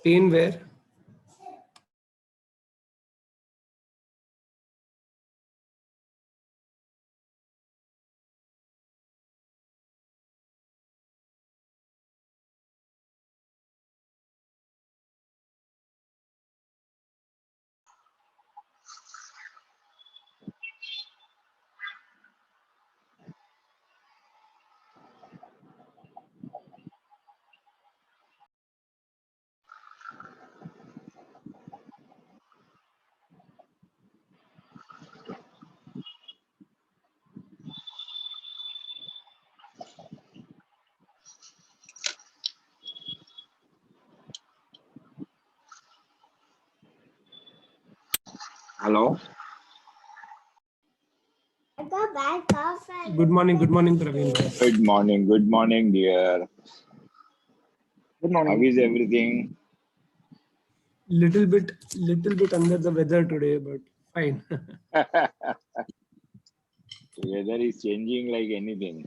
Pain where? Hello. Good morning, Praveen. Good morning, dear. Good morning. How is everything? Little bit under the weather today, but fine. Weather is changing like anything.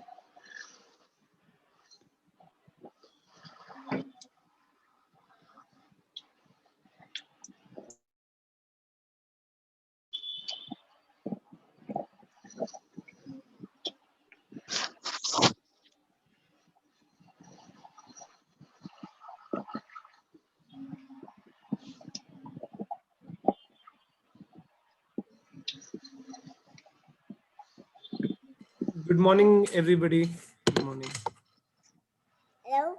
Good morning, everybody. Good morning. Hello.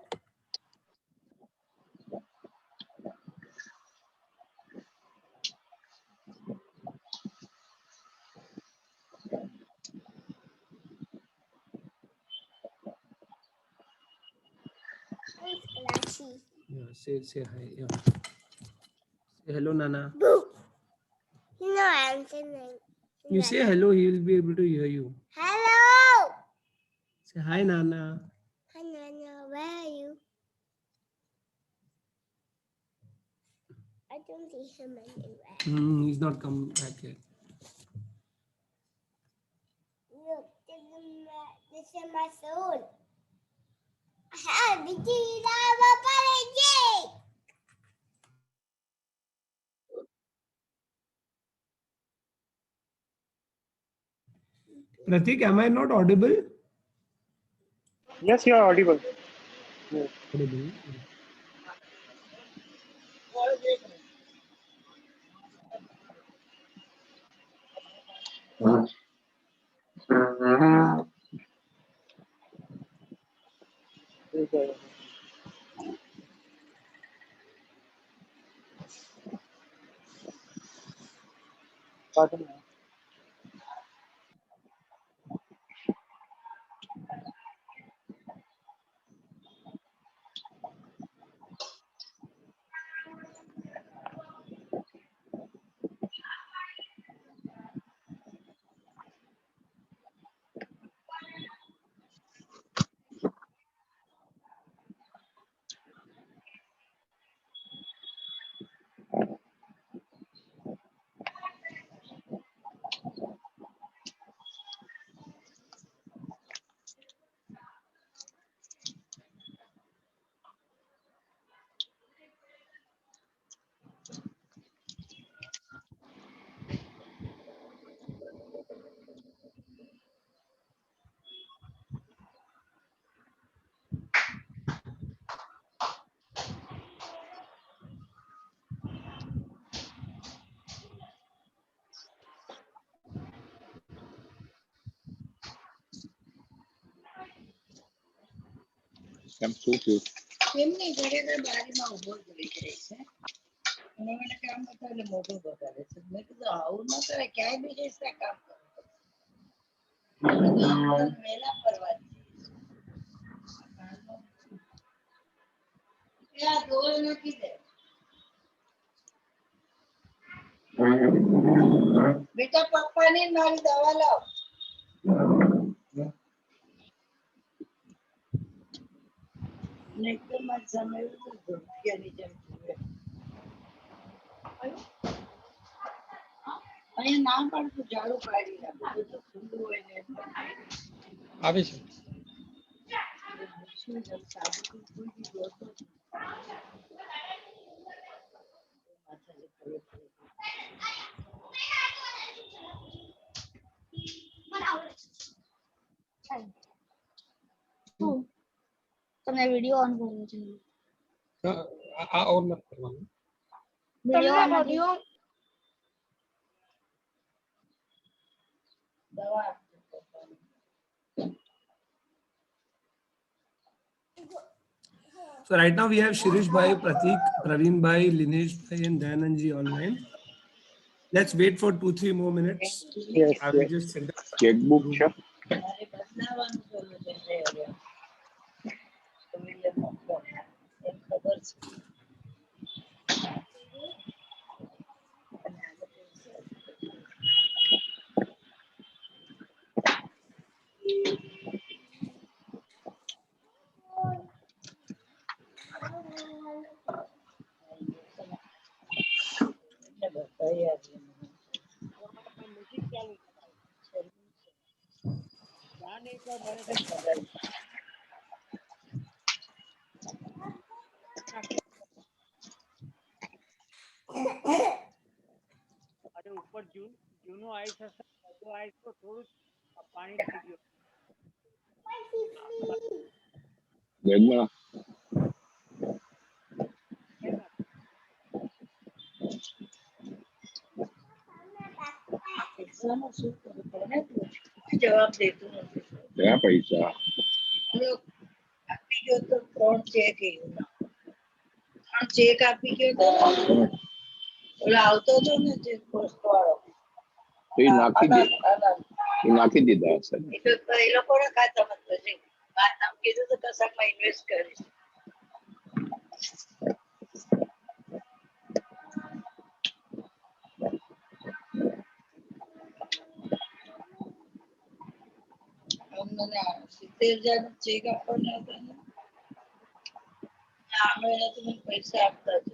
Yeah, say hi. Yeah. Say hello, Nana. Boo. No, I'm saying. You say hello, he will be able to hear you. Hello. Say hi, Nana. Hi, Nana. Where are you? I don't see him anywhere. He's not come back yet. Look, this is my phone. Ah, Pratik, am I not audible? Yes, you are audible. Audible. I'm so cute. તેમની ઘરેના બારીમાં ઉભો જ રહી જાય છે અને મને કામ કરતા એટલે મોઢું બગાડે છે મેં કીધું આવું ન કરે ક્યાંય બી જઈશ ત્યાં કામ કરો વહેલા ફરવા ત્યાં ડોલ નાખી દે બેટા પપ્પાની મારી દવા લાવ ને એકદમ મારી સામે એવું તો ધોતિયાની જેમ જુએ અહીંયા ના પાડતું ઝાડુ કાઢી નાખું બધું ખુલ્લું હોય ને આવે છે. શું જેમ સાબુ કોઈ બી જોતો તમને વિડિયો ઓન કરવો જોઈએ. और मत करवाना. વિડિયો ઓન ઓડિયો દવા So right now we have Shirish Bhai, Pratik, Praveen Bhai, Linesh Bhai and Dayanand ji online. Let's wait for 2-3 more minutes. Yes, I will yes. just send Checkbook છે. મારે બદલાવાનું solution છે હવે. familiar મોકલો. એમ ખબર છે. અને આ બધું બતાવી આપીએ. અરે ઉપર જૂનું આઈસ હશે બધું આઈસ તો થોડું પાણી થઈ ગયું. બેગમાં પૈસાનું શું કરવું પડે? જવાબ દેતું નથી. કયા પૈસા? આપી ગયો તો 3 ચેક એવું 3 ચેક આપી ગયો તો ઓલો આવતો હતો ને જે પોસ્ટ વાળો તો એ નાખી દીધા હશે ને. એ તો એ લોકોને કાંઈ સમજ નથી. વાત આમ કીધું તો કશાકમાં ઇન્વેસ્ટ કરીશ. અમને 70,000 નો ચેક આપવાનો હતો ને આ મહિને તો મને પૈસા આપતા જ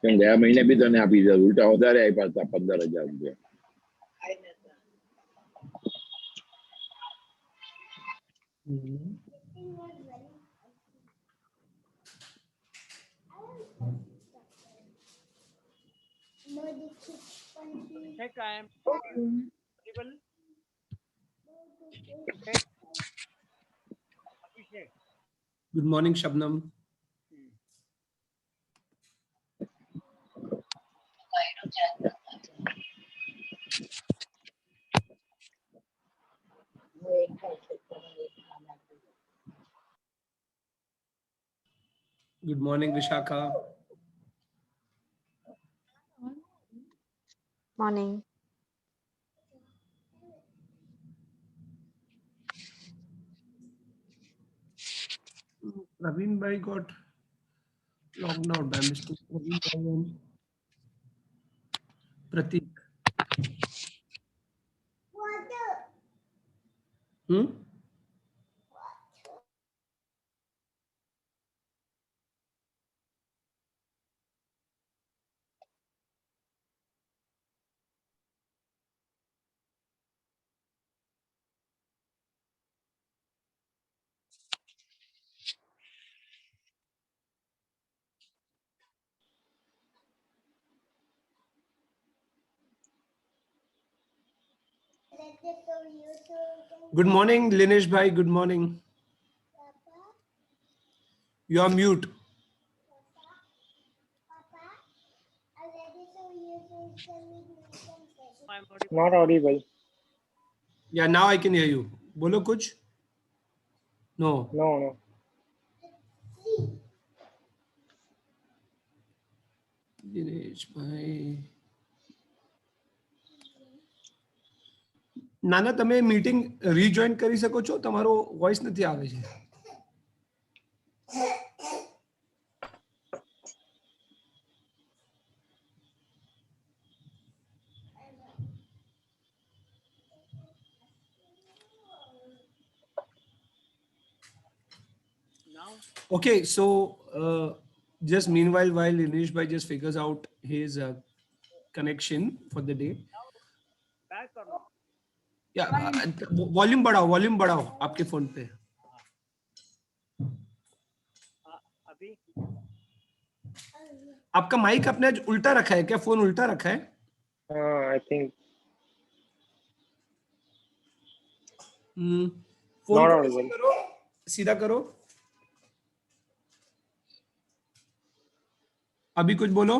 કેમ ગયા મહિને બી તને આપી દીધા, ઉલટા વધારે આપ્યા હતા 15,000 રૂપિયા. આઈ નતા. Check I am available. Check. Abhishek. Good morning, Shabnam. મહિનો ચાલતો હું એક ખાઈ શકતો એક ખાના Good morning, Vishakha. Morning. Praveen Bhai got logged out by mistake. Praveen Bhai and Pratik. Water. Hmm? Let us show you to Good morning, Linesh Bhai. Good morning. Papa. You are mute. Papa. Let us show you to send me I am audible. Not audible. Yeah, now I can hear you. Bolo kuch? No. No. Dinesh Bhai. નાના તમે meeting રીજોઈન કરી શકો છો, તમારો voice નથી આવે છે. Now Okay, so just meanwhile, while Dinesh Bhai just figures out his connection for the day. back or not? Yeah, volume बढ़ाओ आपके फोन पे. अभी आपका माइक आपने आज उल्टा रखा है क्या? फोन उल्टा रखा है? I think फोन Not को audible. ऐसे करो, सीधा करो, अभी कुछ बोलो।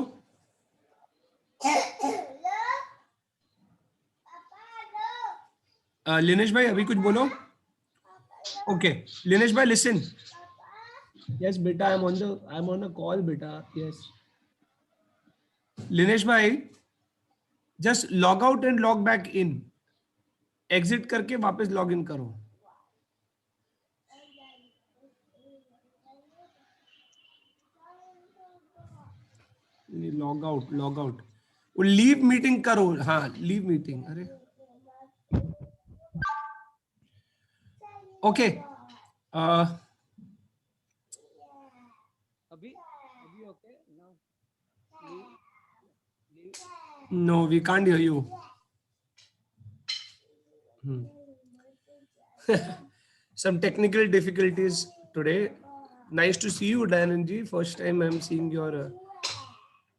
लिनेश भाई अभी कुछ बोलो। ओके लिनेश भाई लिसन। यस बेटा, I am on a call बेटा। यस लिनेश भाई, just log out and log back in, exit करके वापस लॉग इन करो। लॉग आउट, लॉग आउट, वो लीव मीटिंग करो। हाँ लीव मीटिंग। अरे ओके अभी अभी okay now no we can't hear you. Some technical difficulties today. Nice to see you, Dayanand ji. First time I'm seeing your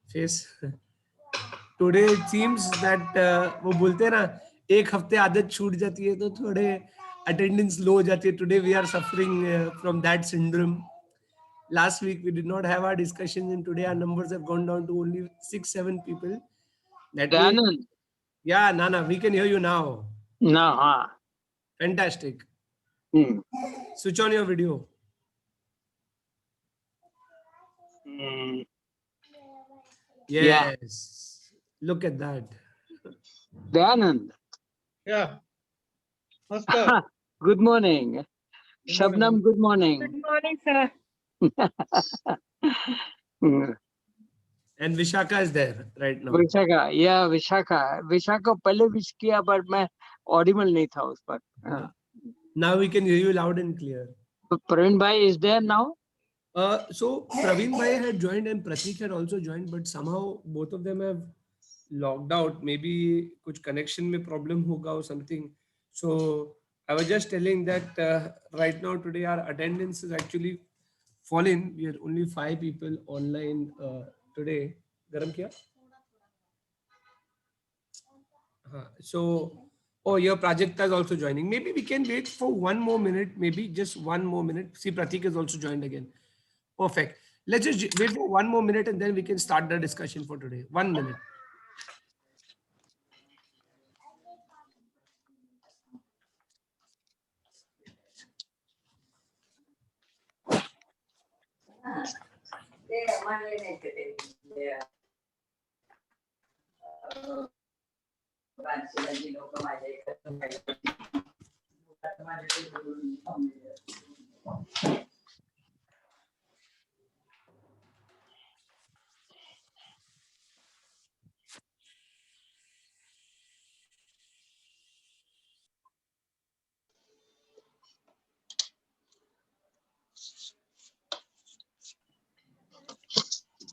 face. Today it seems that वो बोलते हैं ना, एक हफ्ते आदत छूट जाती है तो थोड़े attendance low हो जाती है. Today we are suffering from that syndrome. Last week we did not have our discussion, and today our numbers have gone down to only 6-7 people. That means, Dayanand. yeah, Nana, we can hear you now. No, huh? Fantastic. Hmm. Switch on your video. Hmm. Yes. Yeah. Look at that. Dayanand. Yeah. Namaskar. Good morning. Shabnam, good morning. Good morning, sir. Hmm. And Vishaka is there right now. Vishakha, या विशाखा पहले wish किया पर मैं Audible नहीं था उस पर. हाँ. Now we can hear you loud and clear. तो प्रवीण भाई is there now? So Praveen Bhai had joined and Pratik had also joined, but somehow both of them have logged out. Maybe कुछ connection में problem होगा or something. So I was just telling that right now today our attendance is actually fallen. We are only 5 people online today. गरम किया? So, oh, your Prajakta is also joining. Maybe we can wait for one more minute. Maybe just one more minute. See, Pratik is also joined again. Perfect. Let's just wait for one more minute and then we can start the discussion for today. 1 minute.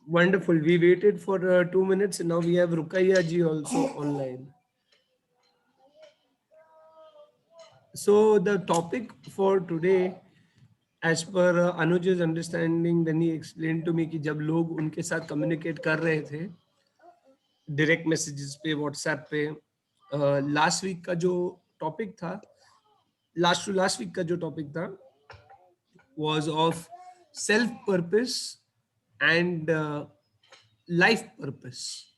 Wonderful. We waited for 2 minutes and now we have Rukaiya ji also online. So the topic for today, as per Anuj's understanding, when he explained to me कि जब लोग उनके साथ communicate कर रहे थे direct messages पे, WhatsApp पे, last week का जो topic था, last week का जो topic था was of self purpose and life purpose.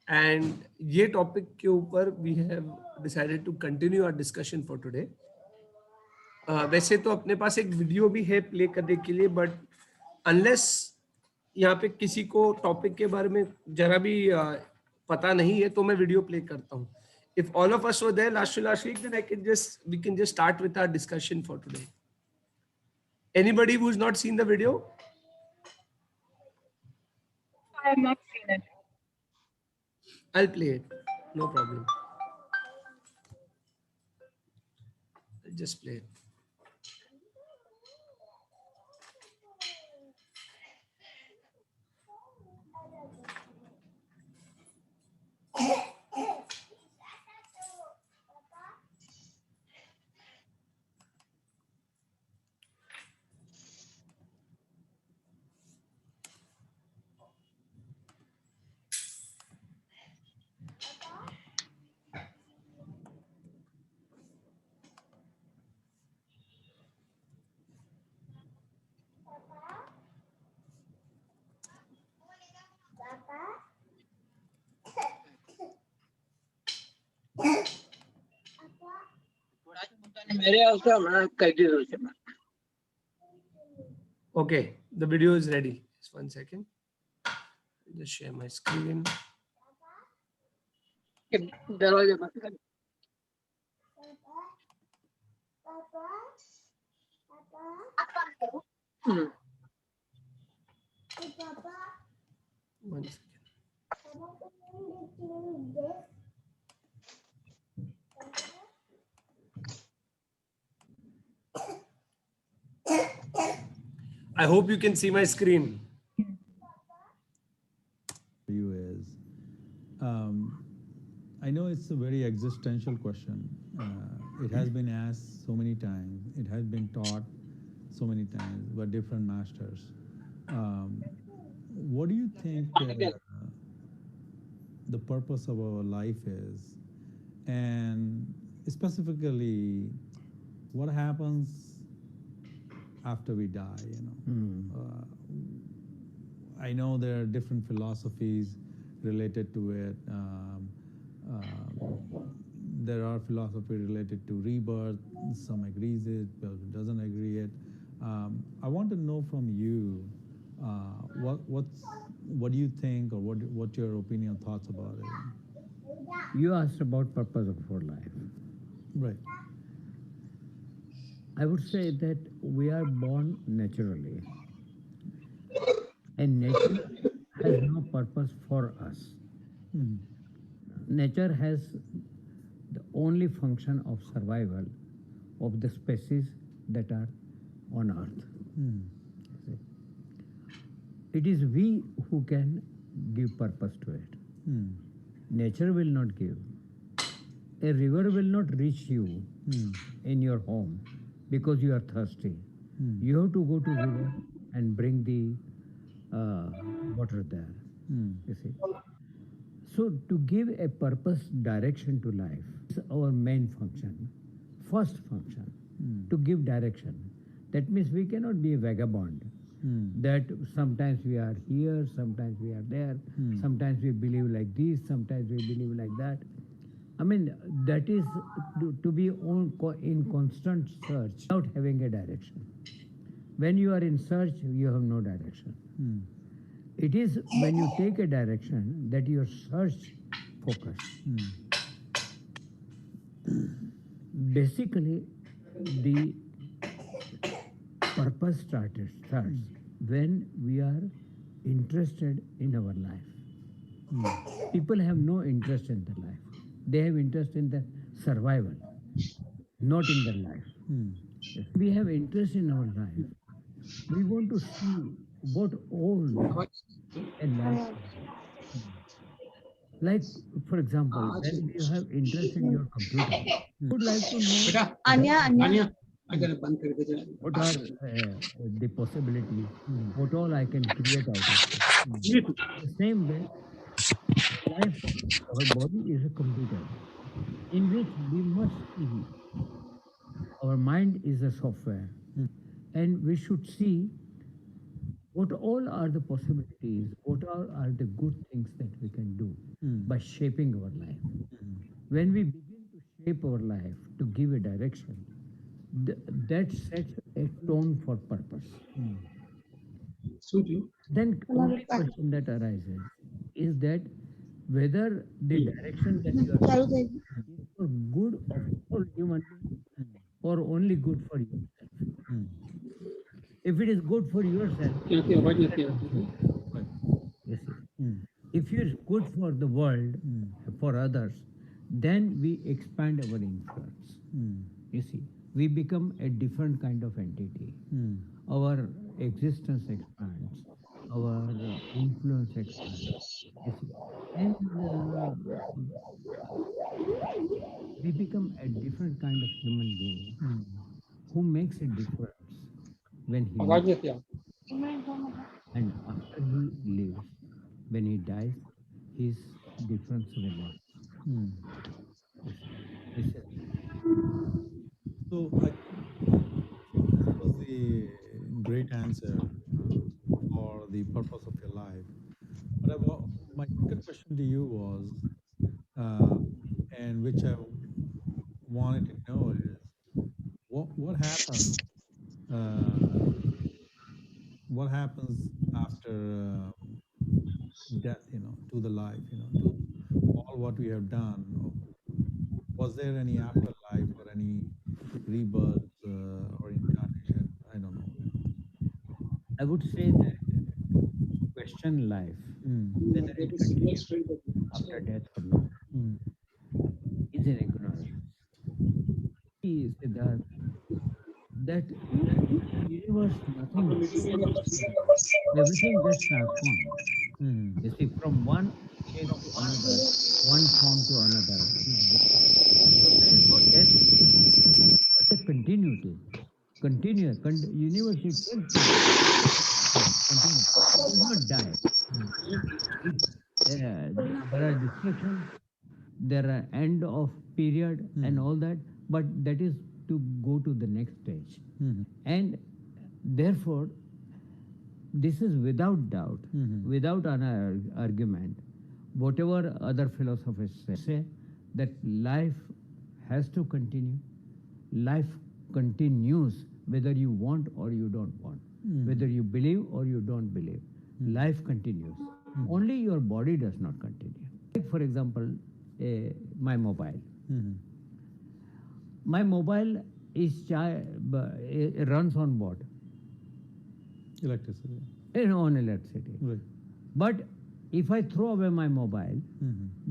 And ये topic के ऊपर we have decided to continue our discussion for today. वैसे तो अपने पास एक वीडियो भी है प्ले करने के लिए, बट अनलेस यहाँ पे किसी को टॉपिक के बारे में जरा भी पता नहीं है तो मैं वीडियो प्ले करता हूँ. If all of us were there last week, then we can just start with our discussion for today. Anybody who's not seen the video? I have not seen it. I'll play it. No problem. I'll just play it. मेरे આવશે હમણાં કહી દીધું છે મેં. Okay, the video is ready. Just 1 second. Just share my screen. કે દરવાજો બંધ કરી. Papa, Papa, hmm. Papa, 1 second. Papa, can you do this? I hope you can see my screen. You is, I know it's a very existential question. It has been asked so many times. It has been taught so many times by different masters. What do you think the purpose of our life is, and specifically, what happens after we die? I know there are different philosophies related to it. There are philosophy related to rebirth. Some agrees it, but doesn't agree it. I want to know from you what do you think, or what your opinion, thoughts about it? You asked about purpose of our life. Right. I would say that we are born naturally, and nature has no purpose for us. Hmm. Nature has the only function of survival of the species that are on earth. Hmm. It is we who can give purpose to it. Hmm. Nature will not give. A river will not reach you in your home because you are thirsty. You have to go to river and bring the water there. You see. So to give a purpose, direction to life is our main function, first function, to give direction. That means we cannot be a vagabond. That sometimes we are here, sometimes we are there, sometimes we believe like this, sometimes we believe like that. I mean, that is to be in constant search without having a direction. When you are in search, you have no direction. It is when you take a direction that your search focus. Basically, the purpose starts when we are interested in our life. People have no interest in their life. They have interest in the survival, not in their life. If we have interest in our life, we want to see what all a life is. Like, for example, when you have interest in your computer, you would like to know what are the possibilities, what all I can create out of it. The same way, life, our body is a computer in which we must see. Our mind is a software, and we should see what all are the possibilities, what all are the good things that we can do by shaping our life. When we begin to shape our life, to give a direction, that sets a tone for purpose. Then only question that arises is that whether the direction that you are taking is for good of all human beings or only good for yourself. If it is good for yourself, you see. If it is good for the world, for others, then we expand our influence. You see, we become a different kind of entity. Our existence expands, our influence expands. You see. And we become a different kind of human being who makes a difference when he lives. And after he lives, when he dies, his difference will end. This is So this was the great answer for the purpose of your life. But my second question to you was, and which I wanted to know is, happens after death, to the life, to all what we have done. Was there any afterlife or any rebirth or incarnation? I don't know. I would say that question life, whether it continues after death or not, is an ignorance. See, Siddharth, that universe, nothing, everything gets transformed. You see, from one shape to another, one form to another. So there is no death, but a continuity. Universe itself continues. It does not die. There are destruction, there are end of period and all that, but that is to go to the next stage. And therefore, this is without doubt, without an argument, whatever other philosophers say, that life has to continue. Life continues whether you want or you don't want, whether you believe or you don't believe. Life continues. Only your body does not continue. Like, for example, my mobile. My mobile is it runs on what? Electricity. On electricity. Right. But if I throw away my mobile,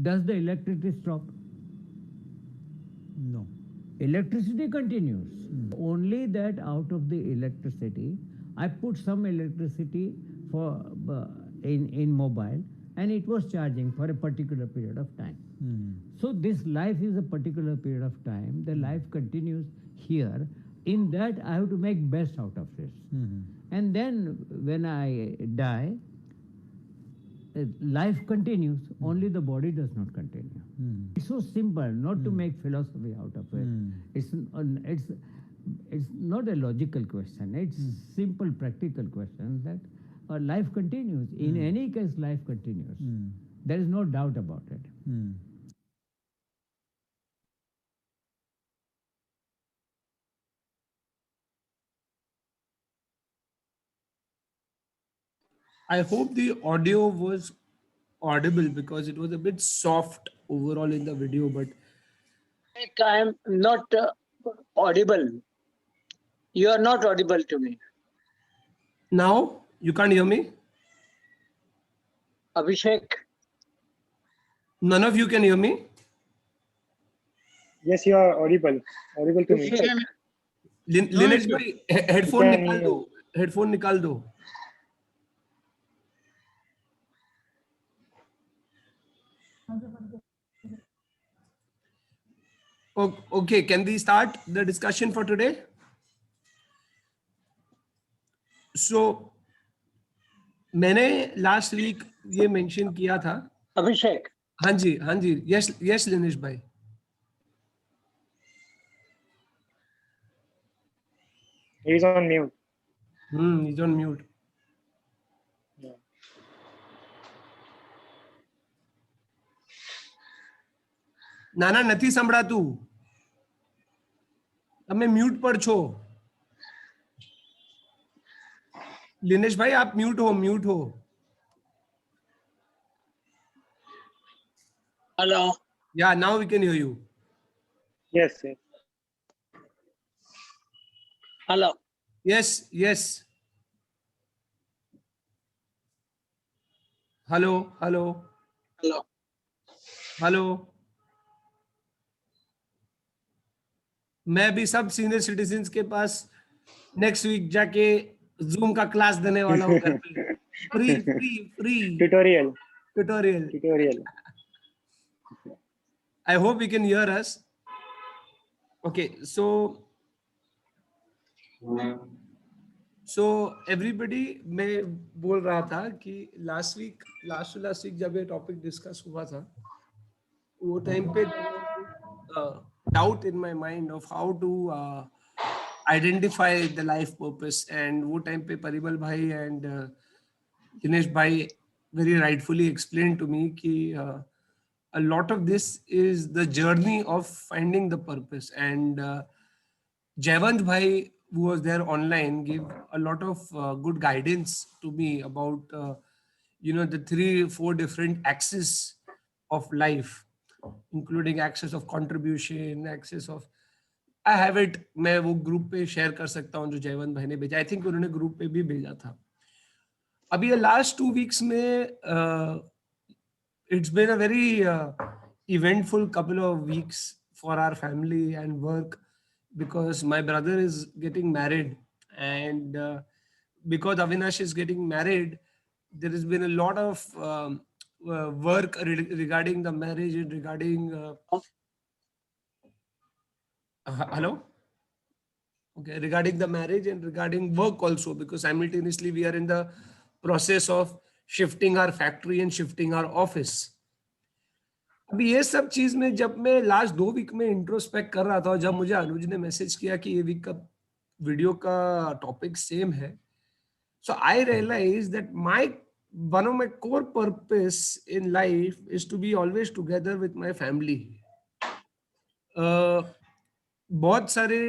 does the electricity stop? No. Electricity continues. Only that out of the electricity, I put some electricity for in mobile, and it was charging for a particular period of time. So this life is a particular period of time. The life continues here. In that, I have to make best out of this. And then when I die, life continues. Only the body does not continue. It's so simple, not to make philosophy out of it. It's not a logical question. It's simple, practical question that life continues. In any case, life continues. There is no doubt about it. I hope the audio was audible because it was a bit soft overall in the video, but I am not audible. You are not audible to me. now you can't hear me. Abhishek, None of you can hear me. Yes, you are audible. Audible to me. Abhishek, Linesh bhai, headphone can निकाल hear. दो. Headphone निकाल दो. Okay, can we start the discussion for today? So, मैंने last week ये mention किया था. Abhishek, हाँ जी, yes Linesh भाई. He is on mute. He's on mute. Yeah. નાના નથી સંભળાતું. તમે म्यूट पर છો. लिनेश भाई आप म्यूट हो. hello. Yeah, now we can hear you. Yes. Hello. Yes. Hello. मैं भी सब सीनियर सिटीजन्स के पास नेक्स्ट वीक जाके जूम का क्लास देने वाला हूँ घर पे. Free Tutorial. I hope you can hear us. Okay, so everybody, मैं बोल रहा था कि last week जब ये topic discuss हुआ था, वो time पे doubt in my mind of how to identify the life purpose, and वो time पे परिमल भाई and दिनेश भाई very rightfully explained to me कि a lot of this is the journey of finding the purpose, and Jayant bhai who was there online gave a lot of good guidance to me about the 3-4 different axes of life, including axis of contribution, axis of I have it. मैं वो group पे share कर सकता हूँ जो जयवंत भाई ने भेजा. आई थिंक उन्होंने ग्रुप पे भी भेजा था. अभी ये लास्ट 2 वीक्स में it's been a very eventful couple of weeks for our family and work, because my brother is getting married, and because Avinash is getting married, there has been a lot of work regarding the marriage and regarding hello. Okay, regarding the marriage and regarding work also, because simultaneously we are in the process of shifting our factory and shifting our office. अभी ये सब चीज में जब मैं last 2 week में introspect कर रहा था, जब मुझे अनुज ने मैसेज किया कि ये वीक का वीडियो का टॉपिक सेम है, so I realized that one of my core purpose in life is to be always together with my family. बहुत सारे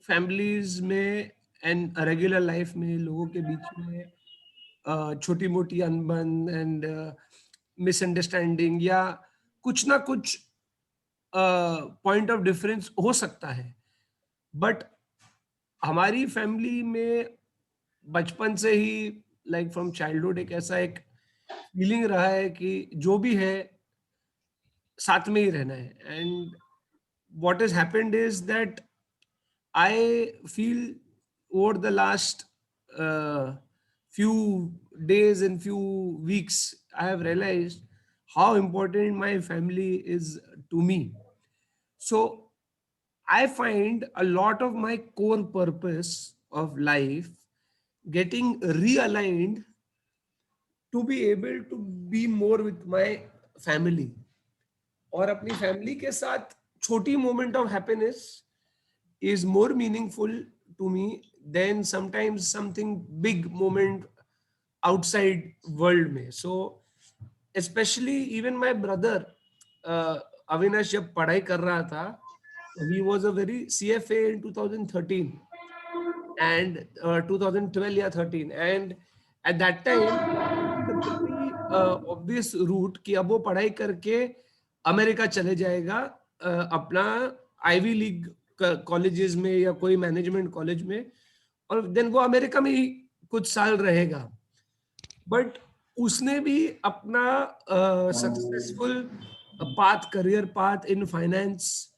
फैमिलीज में एंड रेगुलर लाइफ में लोगों के बीच में छोटी मोटी अनबन एंड मिसअंडरस्टैंडिंग या कुछ ना कुछ पॉइंट ऑफ डिफरेंस हो सकता है. बट हमारी फैमिली में बचपन से ही लाइक फ्रॉम चाइल्डहुड एक ऐसा एक फीलिंग रहा है कि जो भी है साथ में ही रहना है. And what has happened is that I feel over the last few days and few weeks, I have realized how important my family is to me. So I find a lot of my core purpose of life getting realigned to be able to be more with my family. और अपनी family के साथ छोटी moment of happiness is more meaningful to me than sometimes something big moment outside world में. So especially even my brother Avinash जब पढ़ाई कर रहा था, he was a very CFA in 2013 and 2012 या 13, and at that time the pretty obvious route कि अब वो पढ़ाई करके अमेरिका चले जाएगा अपना आईवी लीग कॉलेजेस में या कोई मैनेजमेंट कॉलेज में, और देन वो अमेरिका में ही कुछ साल रहेगा. बट उसने भी अपना successful path, career path in finance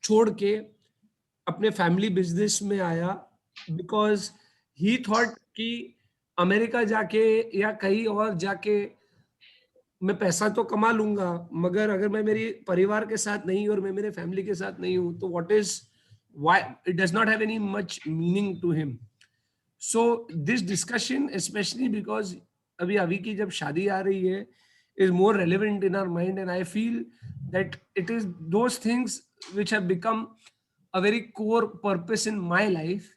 छोड़ के अपने फैमिली बिजनेस में आया, बिकॉज ही थॉट कि अमेरिका जाके या कहीं और जाके मैं पैसा तो कमा लूंगा, मगर अगर मैं मेरी परिवार के साथ नहीं और मैं मेरे फैमिली के साथ नहीं हूं तो what is why it does not have any much meaning to him. So this discussion specially because अभी की जब शादी आ रही है is more relevant in our mind, and I feel that it is those things which have become a very core purpose in my life.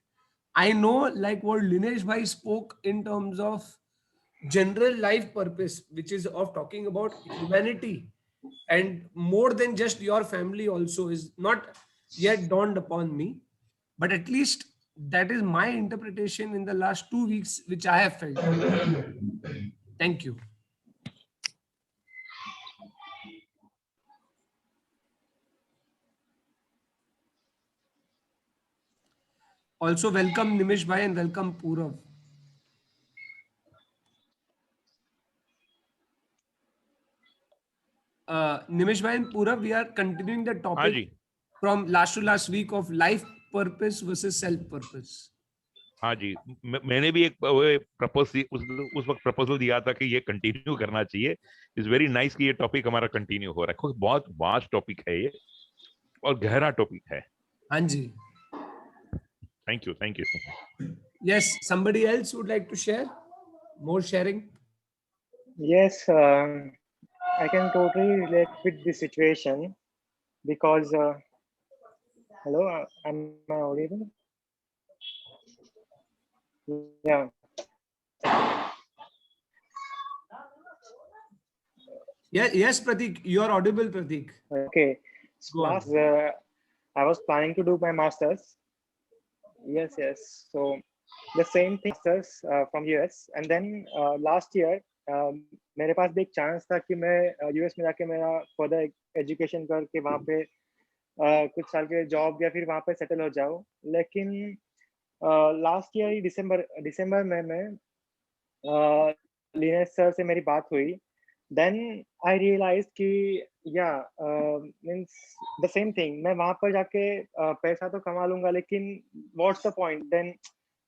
I know, like what Linesh bhai spoke in terms of general life purpose, which is of talking about humanity and more than just your family also, is not yet dawned upon me, but at least that is my interpretation in the last 2 weeks which I have felt. Thank you. Also welcome Nimish bhai and welcome Purav. Nimish bhai and Purav, we are continuing the topic from last to last week of life purpose versus self purpose. हाँ जी, मैंने भी एक propose उस वक्त proposal दिया था कि ये कंटिन्यू करना चाहिए. इट्स वेरी नाइस कि ये टॉपिक हमारा कंटिन्यू हो रहा है. बहुत वास्ट टॉपिक है ये और गहरा टॉपिक है. हाँ जी. Thank you. Yes, somebody else would like to share? More sharing? Yes, I can totally relate with the situation because, hello, am I audible? Yeah. Yes, Pratik, you are audible, Pratik. Okay. So I was planning to do my master's. yes. So the same thing masters from US, and then last year मेरे पास भी एक chance था कि मैं US में जाके मेरा further education करके वहाँ पे कुछ साल के जॉब या फिर वहाँ पे सेटल हो जाऊँ, लेकिन लास्ट ईयर ही दिसंबर में मैं लिनेश सर से मेरी बात हुई, देन आई रियलाइज कि या मीन्स द सेम थिंग, मैं वहाँ पर जाके पैसा तो कमा लूंगा, लेकिन व्हाट्स द पॉइंट देन,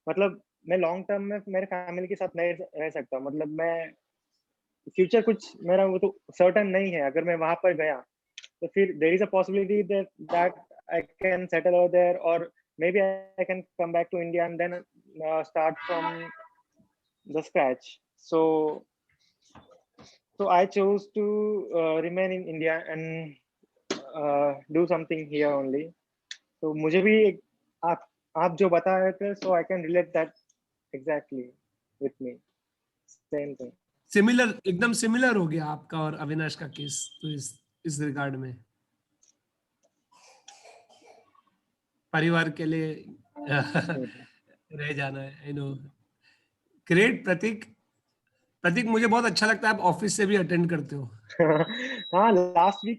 मतलब मैं लॉन्ग टर्म में मेरे फैमिली के साथ नहीं रह सकता, मतलब मैं फ्यूचर कुछ मेरा वो तो सर्टेन नहीं है। अगर मैं वहाँ पर गया तो फिर there is a possibility that I can settle over there, और maybe I can come back to India and then start from the scratch. So I chose to remain in India and do something here only. So मुझे भी आप जो बता रहे थे, so I can relate that exactly with me. Same thing. Similar, एकदम similar हो गया आपका और अविनाश का केस तो इस रिगार्ड में परिवार के लिए रह जाना है। आई नो, ग्रेट प्रतीक। प्रतीक, मुझे बहुत अच्छा लगता है आप ऑफिस से भी अटेंड करते हो। हाँ, लास्ट वीक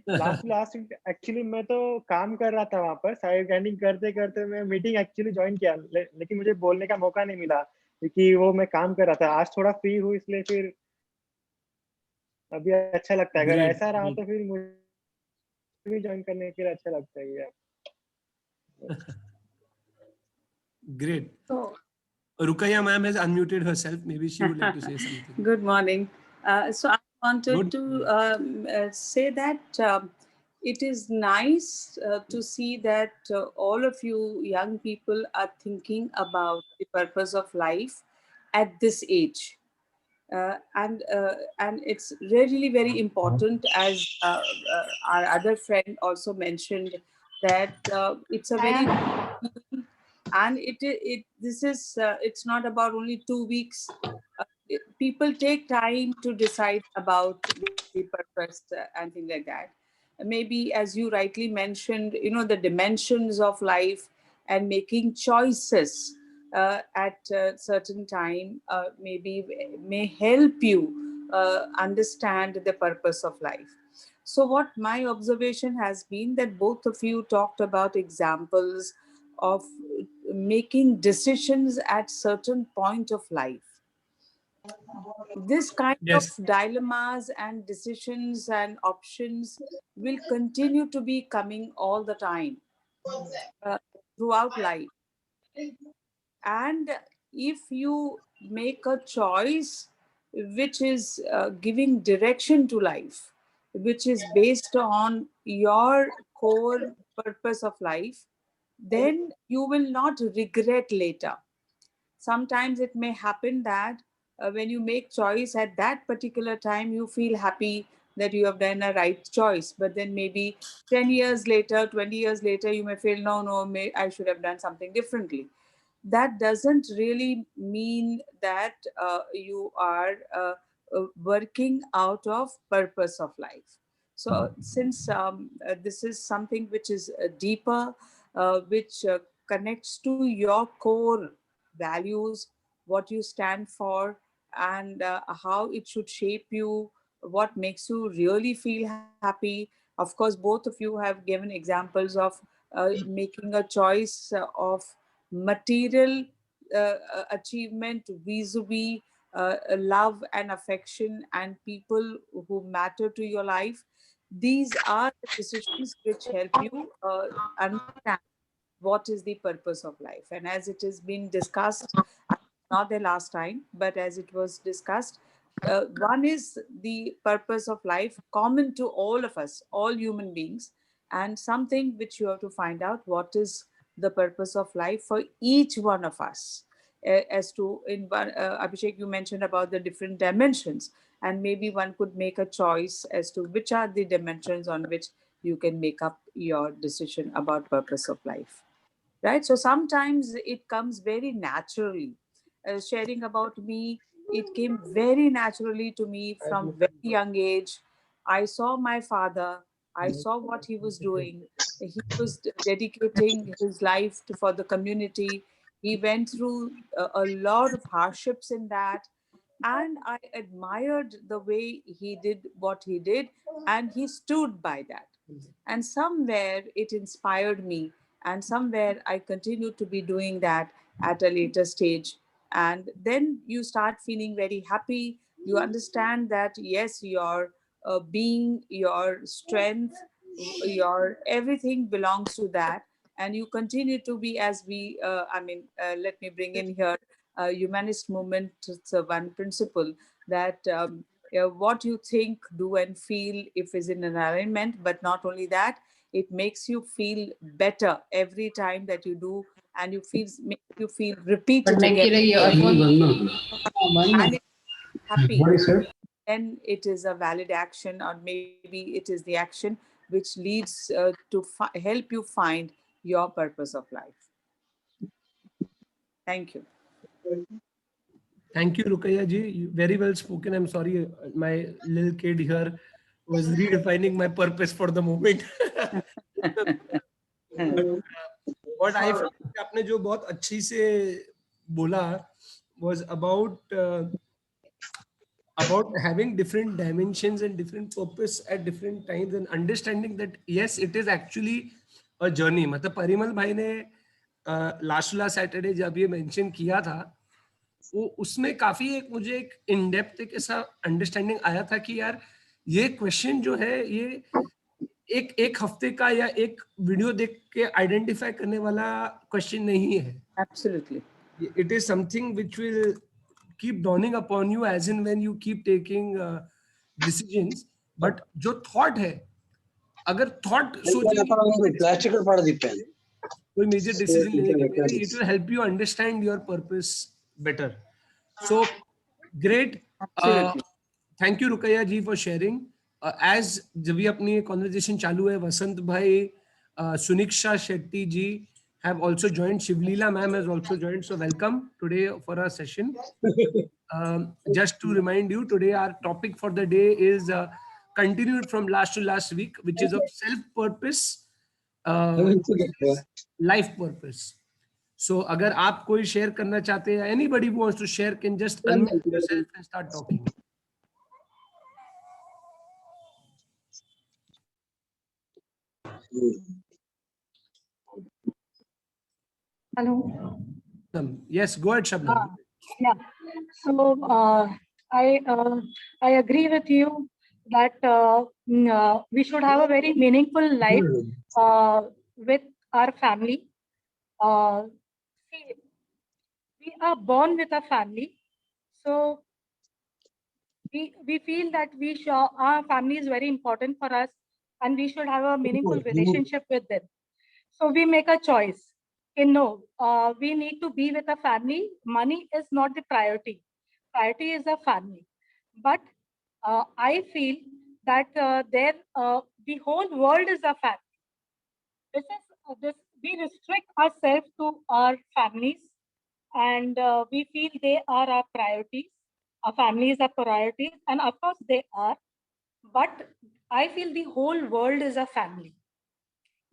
एक्चुअली मैं तो काम कर रहा था वहाँ पर, साइड ग्राइंडिंग करते करते मैं मीटिंग एक्चुअली ज्वाइन किया, लेकिन मुझे बोलने का मौका नहीं मिला क्योंकि वो मैं काम कर रहा था। आज थोड़ा फ्री हूँ, इसलिए फिर अभी अच्छा लगता है। अगर ऐसा रहा तो फिर मुझे भी ज्वाइन करने के लिए अच्छा लगता है यार। Great. Rukaya ma'am has unmuted herself. Maybe she would like to say something. Good morning. So I wanted to say that it is nice to see that all of you young people are thinking about the purpose of life at this age. And it's really very important, as our other friend also mentioned, that it's a very, and it's not about only 2 weeks. People take time to decide about the purpose and things like that. Maybe, as you rightly mentioned, the dimensions of life and making choices at a certain time maybe may help you understand the purpose of life. So what my observation has been that both of you talked about examples of making decisions at certain point of life. This kind of dilemmas and decisions and options will continue to be coming all the time throughout life. And if you make a choice which is giving direction to life, which is based on your core purpose of life, then you will not regret later. Sometimes it may happen that when you make choice at that particular time, you feel happy that you have done a right choice. But then maybe 10 years later, 20 years later, you may feel, no, I should have done something differently. That doesn't really mean that you are working out of purpose of life. So since this is something which is deeper, which connects to your core values, what you stand for, and how it should shape you, what makes you really feel happy. Of course, both of you have given examples of making a choice of material achievement vis-a-vis love and affection and people who matter to your life. These are the decisions which help you understand what is the purpose of life. And as it has been discussed, not the last time, but as it was discussed, one is the purpose of life common to all of us, all human beings, and something which you have to find out what is the purpose of life for each one of us. As to, Abhishek, you mentioned about the different dimensions, and maybe one could make a choice as to which are the dimensions on which you can make up your decision about purpose of life. Right? So sometimes it comes very naturally. Sharing about me, it came very naturally to me from very young age. I saw my father. I saw what he was doing. He was dedicating his life for the community. He went through a lot of hardships in that. And I admired the way he did what he did, and he stood by that. And somewhere it inspired me, and somewhere I continue to be doing that at a later stage. And then you start feeling very happy. You understand that, yes, your being, your strength, your everything belongs to that. And you continue to be, as we, let me bring in here humanist movement, it's a one principle that what you think, do, and feel if is in an alignment, but not only that, it makes you feel better every time that you do, and make you feel repeat it again, and it's happy. Then it is a valid action, or maybe it is the action which leads to help you find your purpose of life. Thank you. Thank you, Rukaya ji. Very well spoken. I'm sorry, my little kid here was redefining my purpose for the moment. What I felt, आपने जो बहुत अच्छी से बोला was about having different dimensions and different purpose at different times, and understanding that yes, it is actually a journey. मतलब परिमल भाई ने last Saturday जब ये मेंशन किया था, वो उसमें काफी एक मुझे एक इन डेप्थ एक ऐसा अंडरस्टैंडिंग आया था कि यार ये क्वेश्चन जो है ये एक हफ्ते का या एक वीडियो देख के आइडेंटिफाई करने वाला क्वेश्चन नहीं है. Absolutely. It is something which will keep dawning upon you as in when you keep taking decisions. But जो thought है, अगर thought सोचेंगे कोई major decision लेने के पहले, it will help you understand your purpose better. So great. Thank you Rukaya ji for sharing. As जब भी अपनी conversation चालू है, वसंत भाई, Suniksha Shetty ji have also joined. Shivleela ma'am has also joined. So welcome today for our session. Just to remind you, today our topic for the day is continued from last to last week, which is of self-purpose, life purpose. So अगर आप कोई share करना चाहते हैं, anybody who wants to share can just unmute yourself and start talking. Hello. Yes, go ahead, Shabnam. Yeah. So I agree with you that we should have a very meaningful life with our family. See, we are born with a family, so we feel that our family is very important for us, and we should have a meaningful relationship with them. So we make a choice. No, we need to be with a family. Money is not the priority. Priority is a family. But I feel that the whole world is a family. We restrict ourselves to our families, and we feel they are our priorities. Our families are priorities, and of course they are. But I feel the whole world is a family,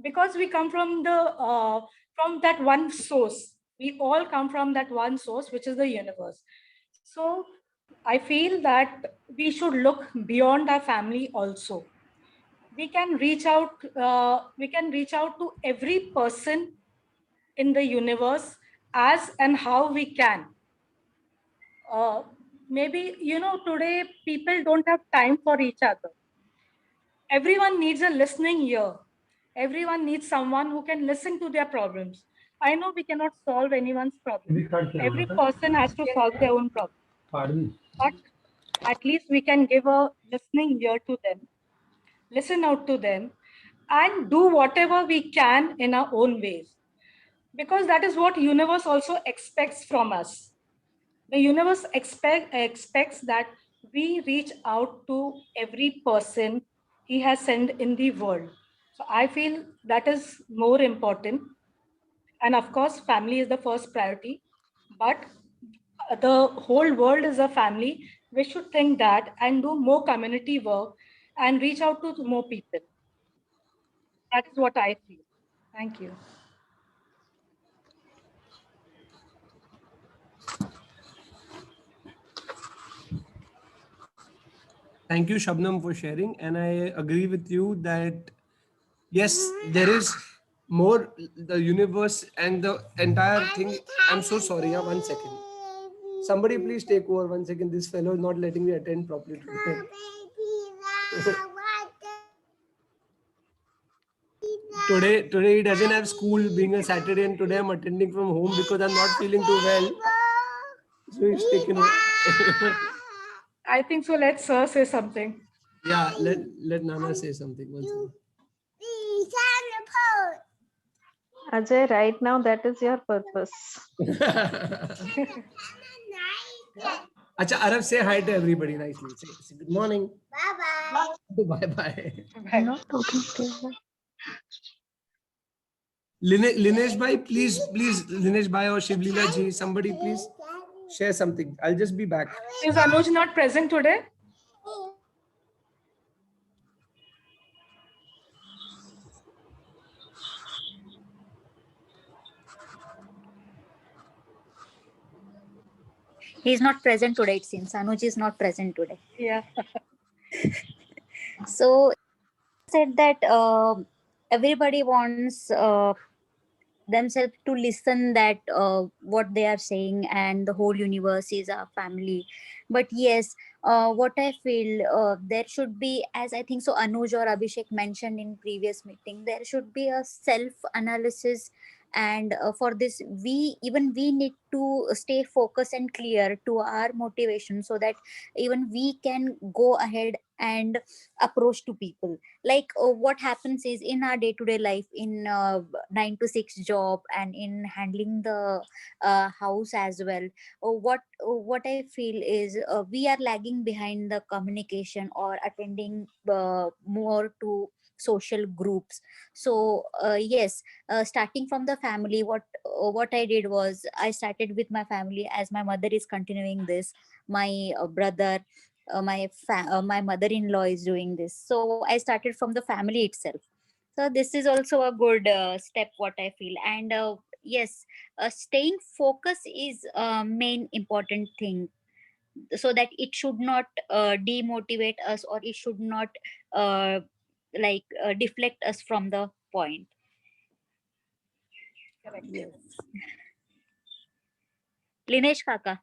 because we come from that one source. We all come from that one source, which is the universe. So I feel that we should look beyond our family also. We can reach out to every person in the universe as and how we can. Maybe, today people don't have time for each other. Everyone needs a listening ear. Everyone needs someone who can listen to their problems. I know we cannot solve anyone's problem. Every person has to solve their own problem. But at least we can give a listening ear to them, listen out to them, and do whatever we can in our own ways. Because that is what universe also expects from us. The universe expects that we reach out to every person he has sent in the world. So I feel that is more important. And of course, family is the first priority, but the whole world is a family. We should think that and do more community work and reach out to more people. That is what I feel. Thank you. Thank you, Shabnam, for sharing. And I agree with you that yes, there is more, the universe and the entire thing. I'm so sorry. Yeah, 1 second. Somebody please take over 1 second. This fellow is not letting me attend properly today. Today he doesn't have school being a Saturday, and today I'm attending from home because I'm not feeling too well. So he's taken over. I think so. Let Sir say something. Yeah, let Nana say something. 1 second. Ajay, right now that is your purpose. Acha, Arav, say hi to everybody nicely. Say good morning. Bye bye. I'm not talking to you. Linesh bhai, please, Linesh bhai or Shivlila ji, somebody please share something. I'll just be back. Is Anuj not present today? He's not present today, it seems. Anuj is not present today. Yeah. So said that everybody wants themselves to listen that what they are saying, and the whole universe is our family. But yes, what I feel, there should be, as I think so Anuj or Abhishek mentioned in previous meeting, there should be a self analysis. And for this, we need to stay focused and clear to our motivation, so that even we can go ahead and approach to people. Like what happens is, in our day to day life, in 9 to 6 job, and in handling the house as well, what I feel is, we are lagging behind the communication or attending more to social groups. So yes, starting from the family, what I did was, I started with my family, as my mother is continuing this, my brother, my mother-in-law is doing this. So I started from the family itself. So this is also a good step, what I feel. And yes, staying focused is main important thing, so that it should not demotivate us, or it should not deflect us from the point. Correct. Yes. Linesh Kaka,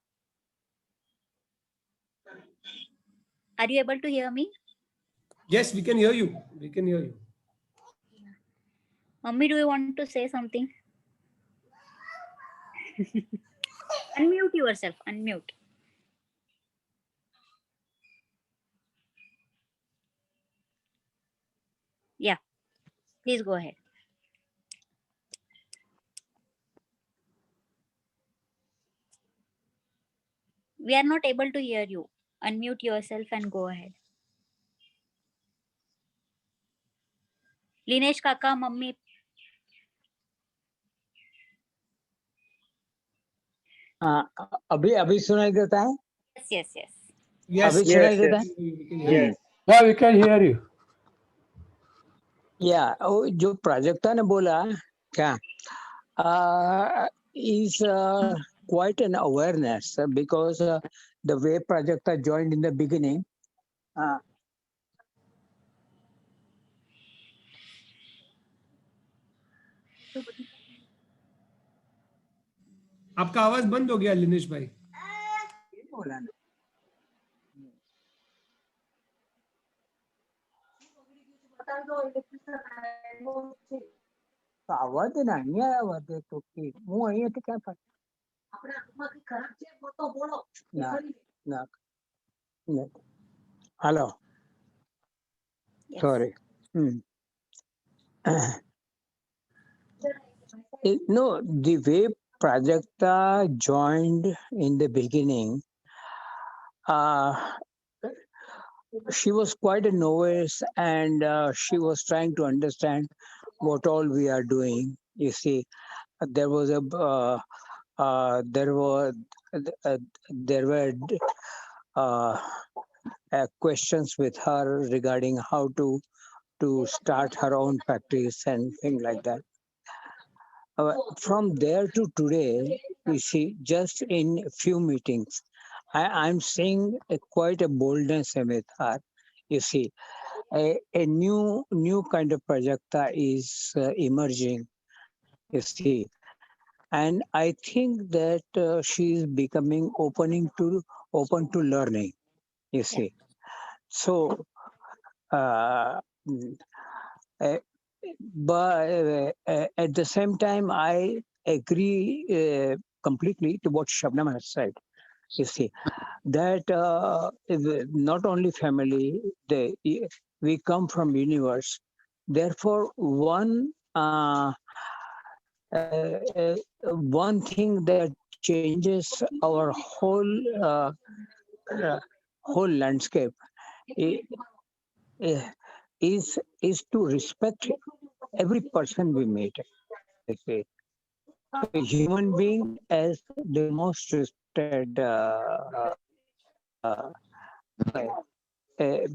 are you able to hear me? Yes, we can hear you. We can hear you. Mummy, do you want to say something? Unmute yourself. Unmute. Yeah, please go ahead. We are not able to hear you. Unmute yourself and go ahead. Linesh Kaka, Mummy. अभी सुनाई देता है? Yes, yes, yes. Yes, अभी सुनाई देता है? yes. Yeah, we can hear you. Yeah, जो प्राजक्ता ने बोला क्या is quite an awareness, because the way Prajakta joined in the beginning. आपका आवाज बंद हो गया लिनेश भाई. बोला ना. આવાજ નહીં આવાજ તો કે હું અહીંયાથી ક્યાં પાછું આપણે આંખમાંથી ખરાબ છે તો બોલો ના ના hello sorry no, the way Prajakta joined in the beginning, she was quite a novice, and she was trying to understand what all we are doing. You see, there was there were questions with her regarding how to start her own practice and things like that. From there to today, you see, just in a few meetings, I'm seeing quite a boldness with her, You see, a new kind of Prajakta is emerging. You see, and I think that she is becoming open to learning. You see, so. Mm, uh, but at the same time, I agree completely to what Shabnam has said. You see that not only family, we come from universe. Therefore, one thing that changes our uh, whole landscape i- i- is to respect every person we meet. You see, a human being as the most respected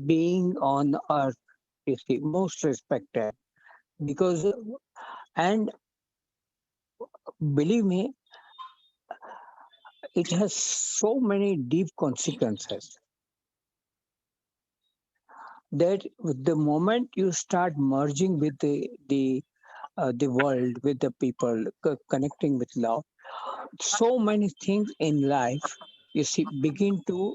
being on earth. You see, most respected because, and believe me, it has so many deep consequences that the moment you start merging with the world, with the people, connecting with love, so many things in life, you see, begin to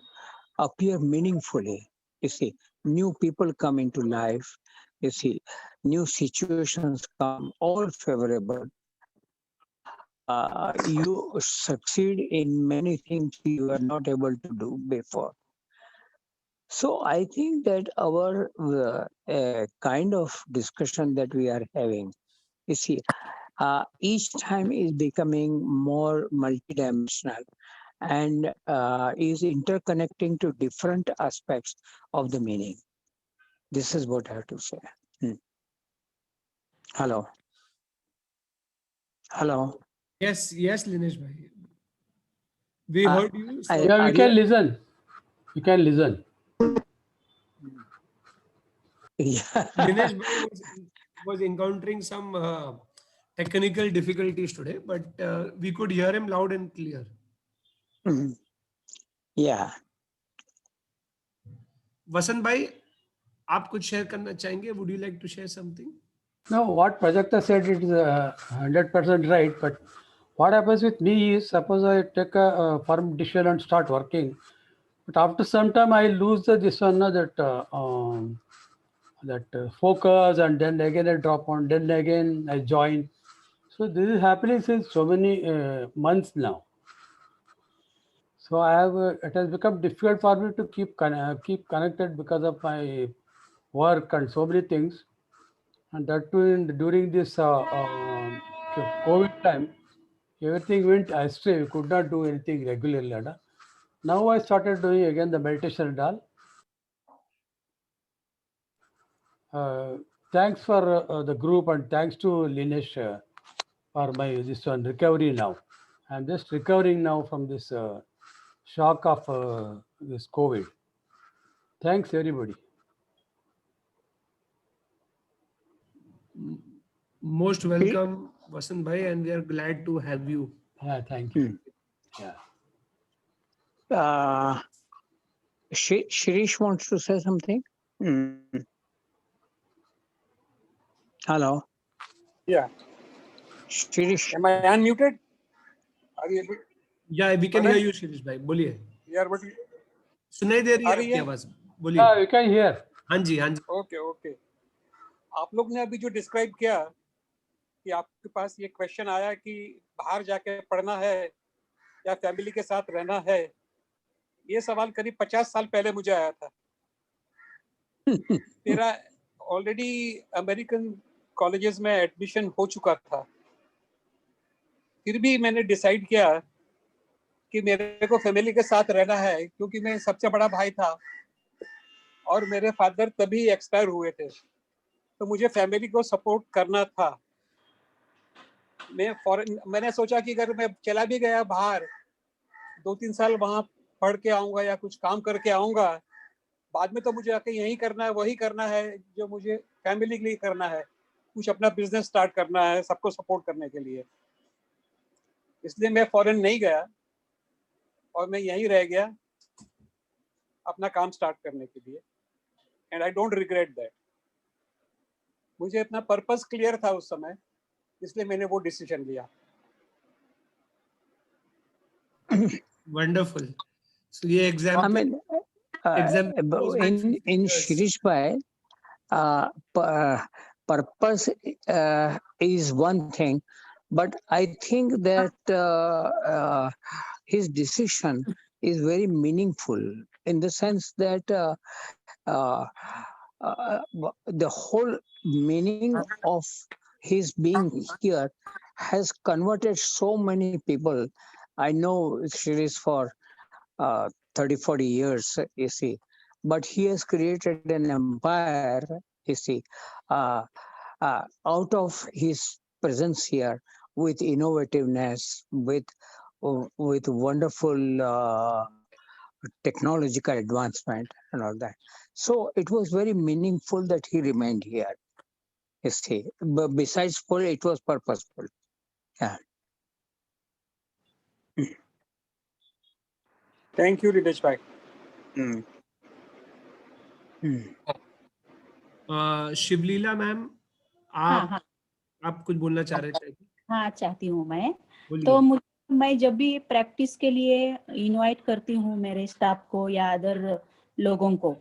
appear meaningfully. You see, new people come into life. You see, new situations come, all favorable. You succeed in many things you were not able to do before. So I think that our kind of discussion that we are having, you see, each time is becoming more multidimensional and is interconnecting to different aspects of the meaning. This is what I have to say. Hello. Hello. Yes, Linesh bhai. We heard you. So Yeah, we can listen. You can listen. Linesh bhai was encountering some technical difficulties today, but we could hear him loud and clear. Yeah. वसंत भाई, आप कुछ share करना चाहेंगे? Would you like to share something? No, what Prajakta said it is 100% right. But what happens with me is, suppose I take a firm decision and start working, but after some time I lose this one that focus, and then again I drop on, then again I join. So this is happening since so many months now. So I have it has become difficult for me to keep connected because of my work and so many things, and that too during this COVID time, everything went astray. We could not do anything regularly. Now I started doing again the meditation and all. Thanks for the group, and thanks to Linesh for my this one recovery now. I'm just recovering now from this shock of this COVID. Thanks everybody. Most welcome, Vasant bhai, and we are glad to have you. Yeah, thank you. Yeah. Shirish wants to say something. Hello. Yeah. Shirish. Am I unmuted? Are you able? Yeah, we can hear you, Shirish bhai. बोलिए. Yeah, but सुनाई दे रही है आ रही आपकी है? आवाज. बोलिए. Yeah, you can hear. हाँ जी, हाँ जी. Okay okay. आप लोग ने अभी जो डिस्क्राइब किया कि आपके पास ये क्वेश्चन आया कि बाहर जाके पढ़ना है या फैमिली के साथ रहना है, ये सवाल करीब 50 साल पहले मुझे आया था. मेरा ऑलरेडी अमेरिकन कॉलेजेस में एडमिशन हो चुका था. फिर भी मैंने डिसाइड किया कि मेरे को फैमिली के साथ रहना है, क्योंकि मैं सबसे बड़ा भाई था और मेरे फादर तभी एक्सपायर हुए थे, तो मुझे फैमिली को सपोर्ट करना था. मैंने सोचा कि अगर मैं चला भी गया बाहर, 2-3 साल वहां पढ़ के आऊंगा या कुछ काम करके आऊंगा, बाद में तो मुझे आके यही करना है, वही करना है जो मुझे फैमिली के लिए करना है. कुछ अपना बिजनेस स्टार्ट करना है सबको सपोर्ट करने के लिए. इसलिए मैं फॉरेन नहीं गया और मैं यहीं रह गया अपना काम स्टार्ट करने के लिए. and I don't regret that. मुझे अपना पर्पस क्लियर था उस समय, इसलिए मैंने वो डिसीजन लिया. Wonderful. So ये example. I mean, in Shirish Bhai, purpose is one thing, but I think that his decision is very meaningful in the sense that the whole meaning of his being here has converted so many people. I know Shirish for 30-40 years, you see, but he has created an empire, you see, out of his presence here with innovativeness, with wonderful technological advancement and all that. So it was very meaningful that he remained here, you see. But besides, it was purposeful. Yeah. Thank you, Riddhesh Bhai. Shivleela ma'am, आप कुछ बोलना चाह रहे थे? हाँ, चाहती हूँ मैं. तो मैं जब भी प्रैक्टिस के लिए इनवाइट करती हूँ मेरे स्टाफ को या अदर लोगों को,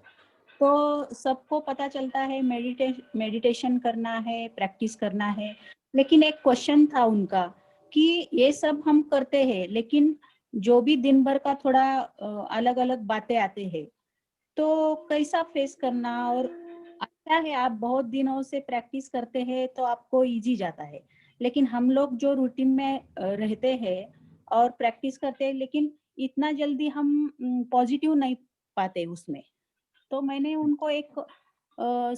तो सबको पता चलता है मेडिटेशन करना है, प्रैक्टिस करना है, लेकिन एक क्वेश्चन था उनका कि ये सब हम करते हैं, लेकिन जो भी दिन भर का थोड़ा अलग अलग बातें आते हैं, तो कैसा फेस करना. और अच्छा है आप बहुत दिनों से प्रैक्टिस करते हैं तो आपको इजी जाता है, लेकिन हम लोग जो रूटीन में रहते हैं और प्रैक्टिस करते हैं, लेकिन इतना जल्दी हम पॉजिटिव नहीं पाते उसमें. तो मैंने उनको एक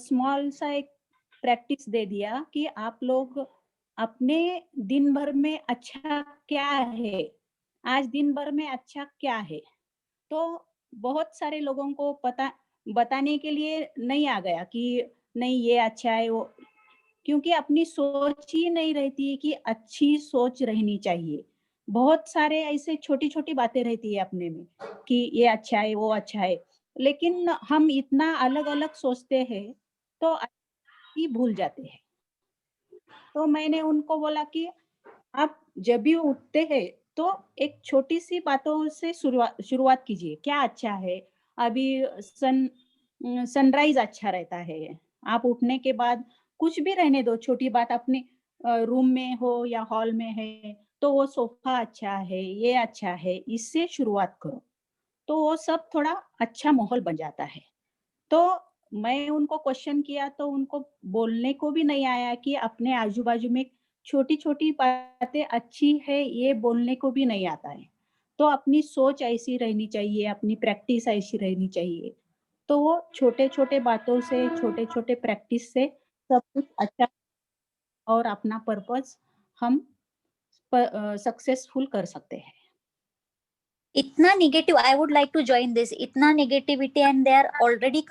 स्मॉल सा एक प्रैक्टिस दे दिया कि आप लोग अपने दिन भर में अच्छा क्या है, आज दिन भर में अच्छा क्या है. तो बहुत सारे लोगों को बताने के लिए नहीं आ गया कि नहीं ये अच्छा है वो, क्योंकि अपनी सोच ही नहीं रहती है कि अच्छी सोच रहनी चाहिए. बहुत सारे ऐसे छोटी छोटी बातें रहती है अपने में कि ये अच्छा है वो अच्छा है, लेकिन हम इतना अलग अलग सोचते हैं तो ही भूल जाते हैं. तो मैंने उनको बोला कि आप जब भी उठते हैं तो एक छोटी सी बातों से शुरुआत कीजिए. क्या अच्छा है, अभी सनराइज अच्छा रहता है, आप उठने के बाद कुछ भी रहने दो, छोटी बात अपने रूम में हो या हॉल में है तो वो सोफा अच्छा है, ये अच्छा है, इससे शुरुआत करो, तो वो सब थोड़ा अच्छा माहौल बन जाता है. तो मैं उनको क्वेश्चन किया तो उनको बोलने को भी नहीं आया कि अपने आजू बाजू में छोटी छोटी बातें अच्छी है, ये बोलने को भी नहीं आता है. तो अपनी सोच ऐसी रहनी चाहिए, अपनी प्रैक्टिस ऐसी रहनी चाहिए. तो वो छोटे छोटे बातों से, छोटे छोटे प्रैक्टिस से सब कुछ अच्छा और अपना पर्पस हम सक्सेसफुल कर सकते हैं. इतना negative, I would like to join this, इतना negativity and they are already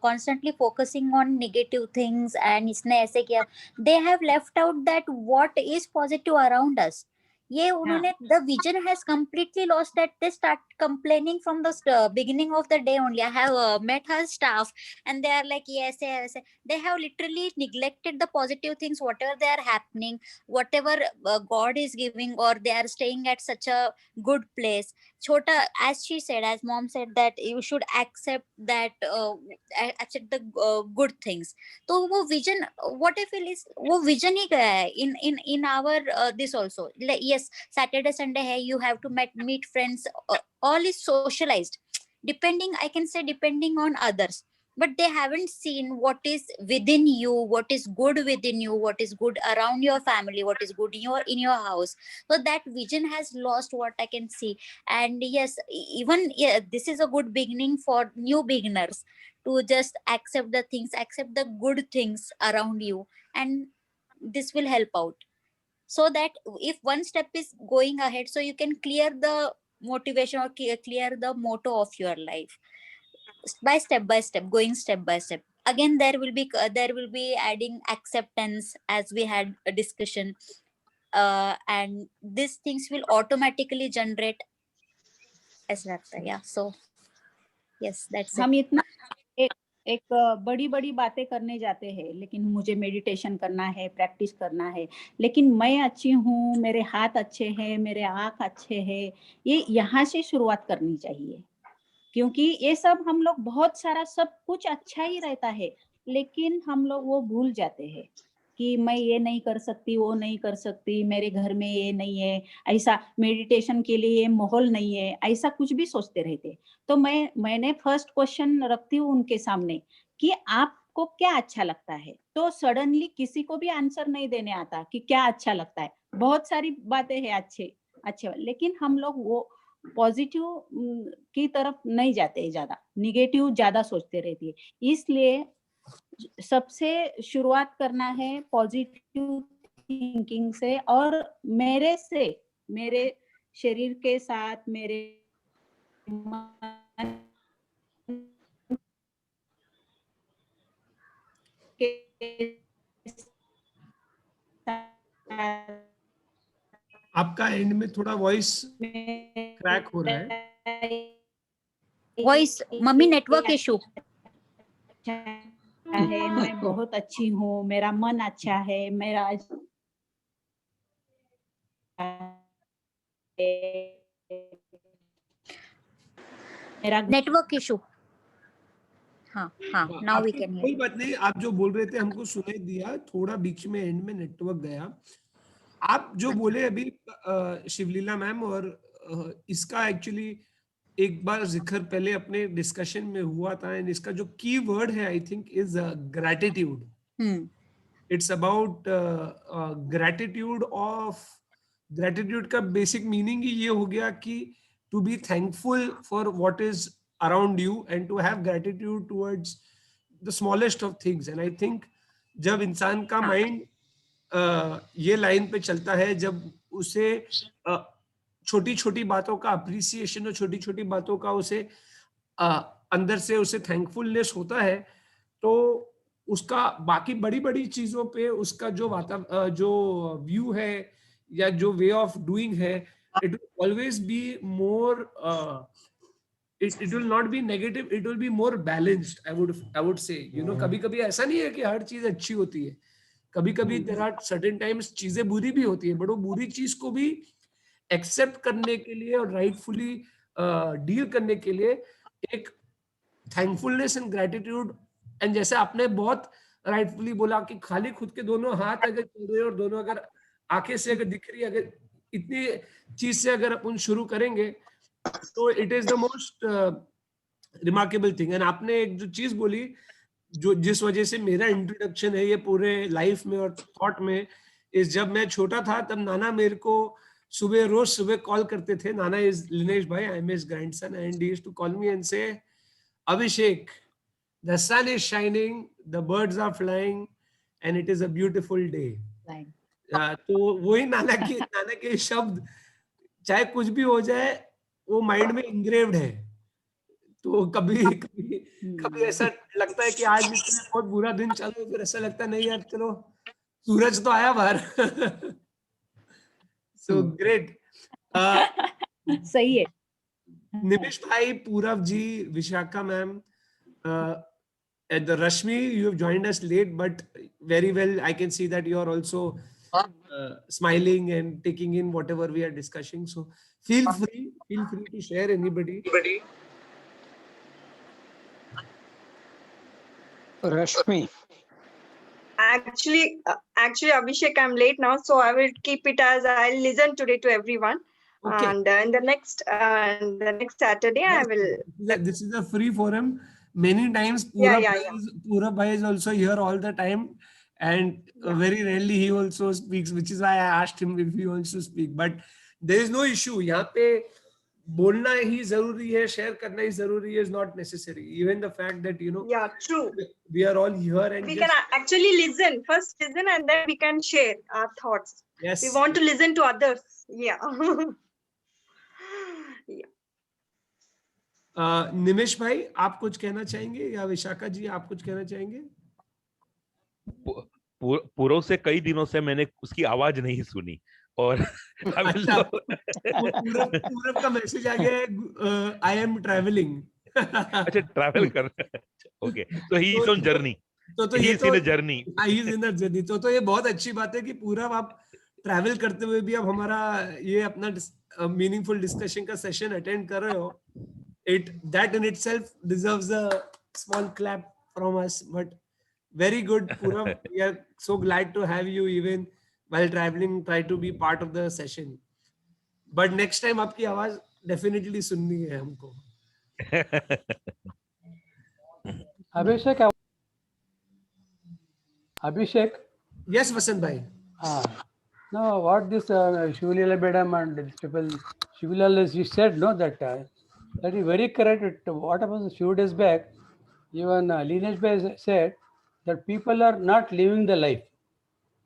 constantly focusing on negative things and इसने ऐसे किया, they have left out that what is positive around us. ये उन्होंने the vision has completely lost that they start complaining from the beginning of the day only. I have met her staff and they are like yes, they have literally neglected the positive things, whatever they are happening, whatever God is giving, or they are staying at such a good place. Chota, as she said, as mom said, that you should accept that accept the good things. तो वो vision, what I feel is वो vision ही गया है in our this also. Like, yes, Saturday Sunday है, you have to meet friends, all is socialized, depending, I can say, depending on others, but they haven't seen what is within you, what is good within you, what is good around your family, what is good in your house. So that vision has lost, what I can see. And yes, even this is a good beginning for new beginners to just accept the things, accept the good things around you, and this will help out. So that if one step is going ahead, so you can clear the motivation or clear the motto of your life by step, going step by step. Again, there will be adding acceptance, as we had a discussion, and these things will automatically generate as yeah. So yes, that's हम it. इतना एक बड़ी बड़ी बातें करने जाते हैं, लेकिन मुझे मेडिटेशन करना है, प्रैक्टिस करना है, लेकिन मैं अच्छी हूँ, मेरे हाथ अच्छे हैं, मेरे आँख अच्छे हैं, ये यहाँ से शुरुआत करनी चाहिए। क्योंकि ये सब हम लोग बहुत सारा सब कुछ अच्छा ही रहता है, लेकिन हम लोग वो भूल जाते हैं कि मैं ये नहीं कर सकती, वो नहीं कर सकती, मेरे घर में ये नहीं है, ऐसा मेडिटेशन के लिए ये माहौल नहीं है, ऐसा कुछ भी सोचते रहते। तो मैंने फर्स्ट क्वेश्चन रखती हूँ उनके सामने कि आपको क्या अच्छा लगता है। तो सडनली किसी को भी आंसर नहीं देने आता कि क्या अच्छा लगता है। बहुत सारी बातें हैं अच्छे, लेकिन हम लोग वो पॉजिटिव की तरफ नहीं जाते, ज्यादा निगेटिव ज्यादा सोचते रहती है। इसलिए सबसे शुरुआत करना है पॉजिटिव थिंकिंग से, और मेरे शरीर के साथ मेरे मन के आपका एंड में थोड़ा वॉइस क्रैक हो रहा है। वॉइस मम्मी नेटवर्क इशू है, मैं बहुत अच्छी हूँ, मेरा मन अच्छा है, मेरा नेटवर्क इशू। हाँ हाँ, नाउ वी कैन कोई हियर। बात नहीं, आप जो बोल रहे थे हमको सुनाई दिया, थोड़ा बीच में एंड में नेटवर्क गया। आप जो बोले अभी शिवलीला मैम, और इसका एक्चुअली एक बार जिक्र पहले अपने डिस्कशन में हुआ था, एंड इसका जो की वर्ड है I think is gratitude. It's about gratitude का बेसिक मीनिंग ही ये हो गया कि to be thankful for what is around you and to have gratitude towards the smallest of things. And I think जब इंसान का माइंड ये लाइन पे चलता है, जब उसे छोटी छोटी बातों का अप्रिसिएशन और छोटी छोटी बातों का उसे अंदर से उसे थैंकफुलनेस होता है, तो उसका बाकी बड़ी बड़ी चीजों पे उसका जो व्यू है या जो वे ऑफ डूइंग है, it will always be more, it will not be negative, it will be more balanced, I would say, you know। कभी कभी ऐसा नहीं है कि हर चीज अच्छी होती है, कभी कभी there are certain times चीजें बुरी भी होती है, बट वो बुरी चीज को भी एक्सेप्ट करने के लिए और राइटफुली डील करने के लिए एक थैंकफुलनेस एंड ग्रेटिट्यूड। एंड जैसे आपने बहुत राइटफुली बोला कि खाली खुद के दोनों हाथ अगर चल रहे और दोनों अगर आंखें से अगर दिख रही, अगर इतनी चीज से अगर अपन शुरू करेंगे तो it is the most remarkable thing. And आपने एक जो चीज बोली, जो जिस वजह से मेरा इंट्रोडक्शन है ये पूरे लाइफ में और थॉट में, इस जब मैं छोटा था तब नाना मेरे को रोज सुबह कॉल करते थे। नाना इज लिनेश भाई, I am his grandson, and he used to call me and say Abhishek, the sun is shining, the birds are flying and it is a beautiful day. तो वही नाना के शब्द, चाहे कुछ भी हो जाए, वो माइंड में इंग्रेव्ड है। तो कभी ऐसा लगता है कि आज बहुत बुरा दिन चल रहा है, फिर ऐसा लगता है नहीं यार चलो सूरज तो आया बाहर। So great. सही है। निमिष भाई, Purav ji, Vishakha ma'am, Rashmi, you have joined us late, but very well I can see that you are also smiling and taking in whatever we are discussing. So feel free to share, anybody. Rashmi. Actually, Abhishek, I'm late now, so I will keep it as I'll listen today to everyone. Okay. And in the next Saturday, I will. This is a free forum. Many times, Purab bhai is also here all the time, and very rarely he also speaks, which is why I asked him if he wants to speak. But there is no issue. यहाँ पे बोलना ही जरूरी है, share करना ही जरूरी है, is not necessary. Even the fact that true. We are all here and we can actually listen and then we can share our thoughts. Yes. We want to listen to others. Yeah. निमिष भाई, आप कुछ कहना चाहेंगे, या विशाखा जी आप कुछ कहना चाहेंगे? पूरव से कई दिनों से मैंने उसकी आवाज नहीं सुनी, और पूरव का मैसेज आ गया है, आई एम ट्रैवलिंग। अच्छा, ट्रैवल कर रहे हैं। Okay, so he is on journey. तो He ये is तो in a journey. he is in a journey. तो ये बहुत अच्छी बात है कि पूरा आप ट्रैवल करते हुए भी अब हमारा ये अपना मीनिंगफुल डिस्कशन का सेशन अटेंड कर रहे हो. That in itself deserves a small clap from us. But very good, Purav. We are so glad to have you even while traveling. Try to be part of the session. But next time आपकी आवाज definitely सुननी है हमको. Abhishek. Yes, Vasant bhai. No, what this Shivlila madam and these people, Shivlila, as you said, no, that is very correct. What happened a few days back, even Linesh Bhai said that people are not living the life.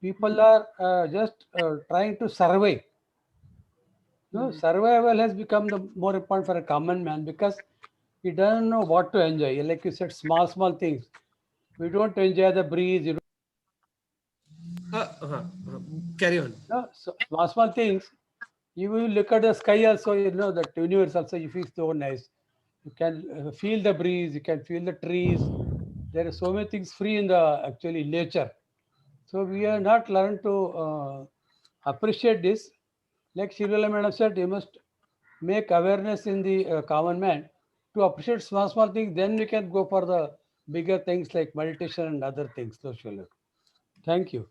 People are just trying to survive. No, survival has become the more important for a common man because he doesn't know what to enjoy. Like you said, small things. We don't enjoy the breeze. You Carry on. No, so small things. You will look at the sky also, you know, that universe also, you feel so nice. You can feel the breeze, you can feel the trees. There are so many things free in the actually nature. So we are not learned to appreciate this. Like Shirala Madam said, you must make awareness in the common man to appreciate small things. Then we can go for the bigger things like meditation and other things. So, Shirala. Thank you.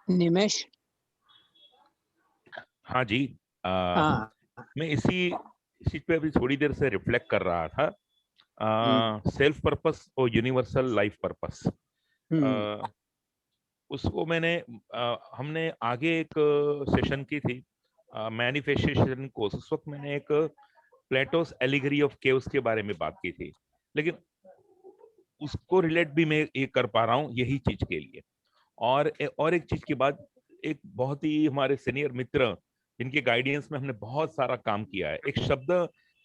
निमेश. हाँ जी. मैं इसी चीज पे अभी थोड़ी देर से reflect कर रहा था. सेल्फ पर्पस और यूनिवर्सल लाइफ पर्पस, उसको हमने आगे एक सेशन की थी मैनिफेस्टेशन कोर्स. उस वक्त मैंने एक प्लेटोस एलिगरी ऑफ केव्स के बारे में बात की थी, लेकिन उसको रिलेट भी मैं ये कर पा रहा हूँ यही चीज के लिए. और एक चीज के बाद एक बहुत ही हमारे सीनियर मित्र जिनके गाइडेंस में हमने बहुत सारा काम किया है, एक शब्द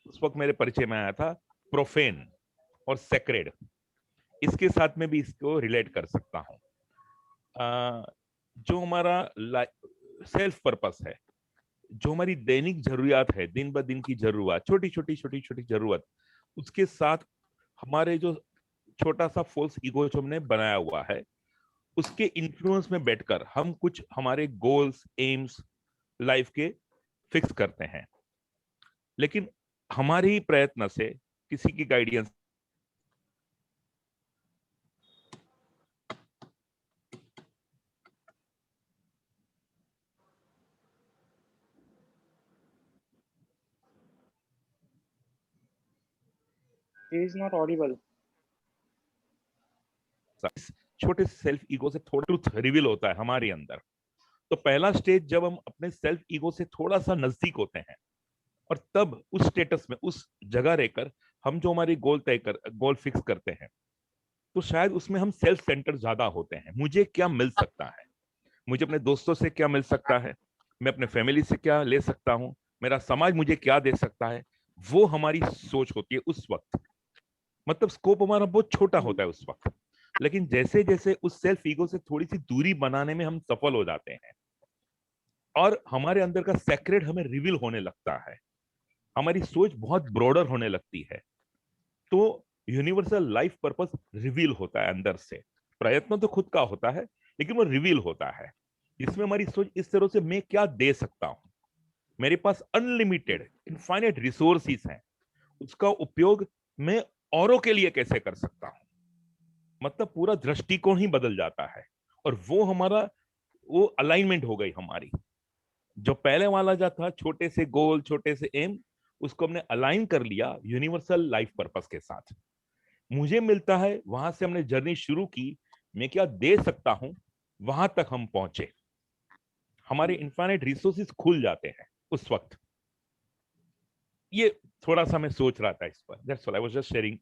उस वक्त मेरे परिचय में आया था, प्रोफेन और सेक्रेड. इसके साथ में भी इसको रिलेट कर सकता हूँ. जो हमारा सेल्फ पर्पस है, जो हमारी दैनिक जरूरियात है, दिन ब दिन की जरूरत, छोटी छोटी जरूरत, उसके साथ हमारे जो छोटा सा फॉल्स ईगो जो हमने बनाया हुआ है, उसके इन्फ्लुएंस में बैठकर हम कुछ हमारे गोल्स, एम्स लाइफ के फिक्स करते हैं. लेकिन हमारे ही प्रयत्न से, किसी की guidance He is not audible. छोटे सेल्फ ईगो से थोड़ा ट्रूथ रिवील होता है हमारे अंदर. तो पहला स्टेज जब हम अपने सेल्फ ईगो से थोड़ा सा नजदीक होते हैं, और तब उस स्टेटस में, उस जगह रहकर हम जो हमारी गोल फिक्स करते हैं, तो शायद उसमें हम सेल्फ सेंटर ज्यादा होते हैं. मुझे क्या मिल सकता है, मुझे अपने दोस्तों से क्या मिल सकता है, मैं अपने फैमिली से क्या ले सकता हूँ, मेरा समाज मुझे क्या दे सकता है, वो हमारी सोच होती है उस वक्त. मतलब स्कोप हमारा बहुत छोटा होता है उस वक्त. लेकिन जैसे जैसे उस सेल्फ ईगो से थोड़ी सी दूरी बनाने में हम सफल हो जाते हैं और हमारे अंदर का सेक्रेट हमें रिवील होने लगता है, हमारी सोच बहुत ब्रॉडर होने लगती है, तो यूनिवर्सल लाइफ पर्पस रिवील होता है अंदर से. प्रयत्न तो खुद का होता है, लेकिन वो रिवील होता है. इसमें हमारी सोच इस तरह से, मैं क्या दे सकता हूं, मेरे पास अनलिमिटेड इनफाइनाइट रिसोर्सेस हैं, उसका उपयोग मैं औरों के लिए कैसे कर सकता हूं. मतलब पूरा दृष्टिकोण ही बदल जाता है. और वो अलाइनमेंट हो गई हमारी. जो पहले वाला जो था, छोटे से गोल, छोटे से एम, उसको हमने अलाइन कर लिया यूनिवर्सल लाइफ पर्पस के साथ. मुझे मिलता है, वहां से हमने जर्नी शुरू की, मैं क्या दे सकता हूं, वहां तक हम पहुंचे. हमारे इनफाइनाइट रिसोर्सेस खुल जाते हैं उस वक्त. ये थोड़ा सा मैं सोच रहा था इस पर. That's all. I was just sharing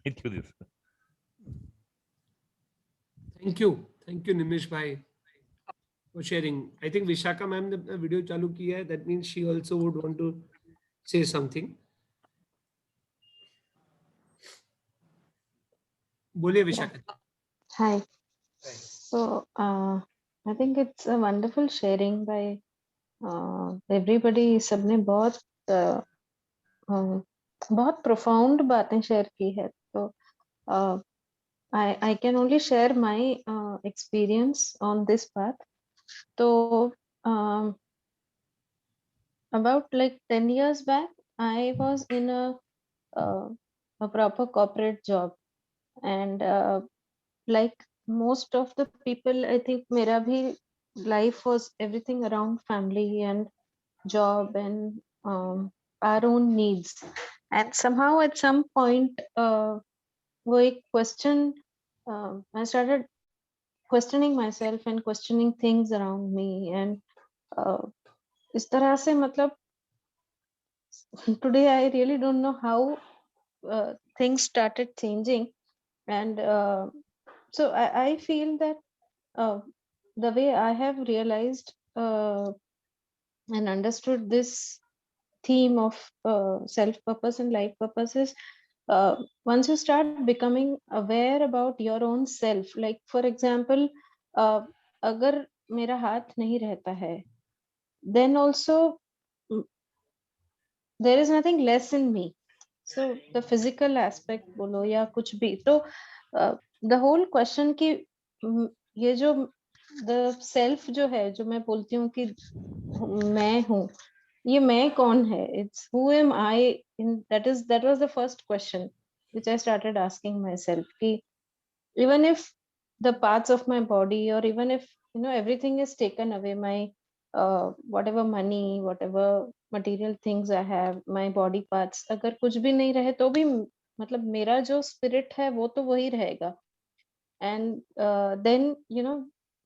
with you this. Thank you Nimish bhai for sharing. I think Vishaka ma'am ने वीडियो चालू किया है. That means she also would want to say something. बोलिए Vishaka. Hi. So I think it's a wonderful sharing by everybody. सबने बहुत बहुत profound बातें share की है. तो I can only share my experience on this path. So about like 10 years back, I was in a proper corporate job, and like most of the people, I think mera bhi life was everything around family and job and our own needs. And somehow at some point, वो एक question, I started questioning myself and questioning things around me, and इस तरह से मतलब today I really don't know how things started changing, and so I feel that the way I have realized and understood this theme of self purpose and life purpose is once you start becoming aware about your own self, like for example, अगर मेरा हाथ नहीं रहता है, then also there is nothing less in me. So the physical aspect बोलो या कुछ भी, तो the whole question कि ये जो the self जो है, जो मैं बोलती हूँ कि मैं हूँ, ये मैं कौन है? It's who am I? That was the first question which I started asking myself. कि even if the parts of my body, or even if everything is taken away, my whatever money, whatever material things I have, my body parts, अगर कुछ भी नहीं रहे तो भी मतलब मेरा जो spirit है वो तो वही रहेगा. And then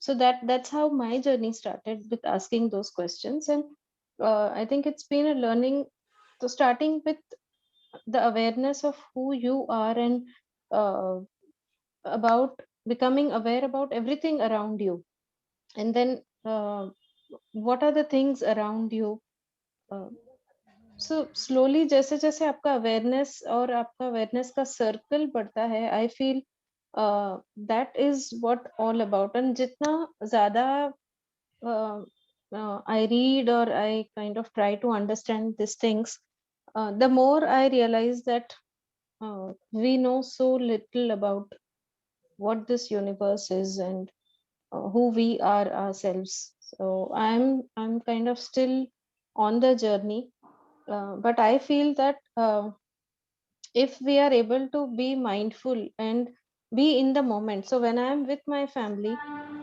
so that's how my journey started, with asking those questions. And I think it's been a learning, so starting with the awareness of who you are, and about becoming aware about everything around you, and then what are the things around you. So slowly जैसे जैसे आपका awareness और आपका awareness का circle बढ़ता है, I feel that is what all about. And जितना ज़्यादा I read or I kind of try to understand these things, the more I realize that we know so little about what this universe is, and who we are ourselves. So I'm kind of still on the journey, but I feel that if we are able to be mindful and be in the moment, so when I'm with my family,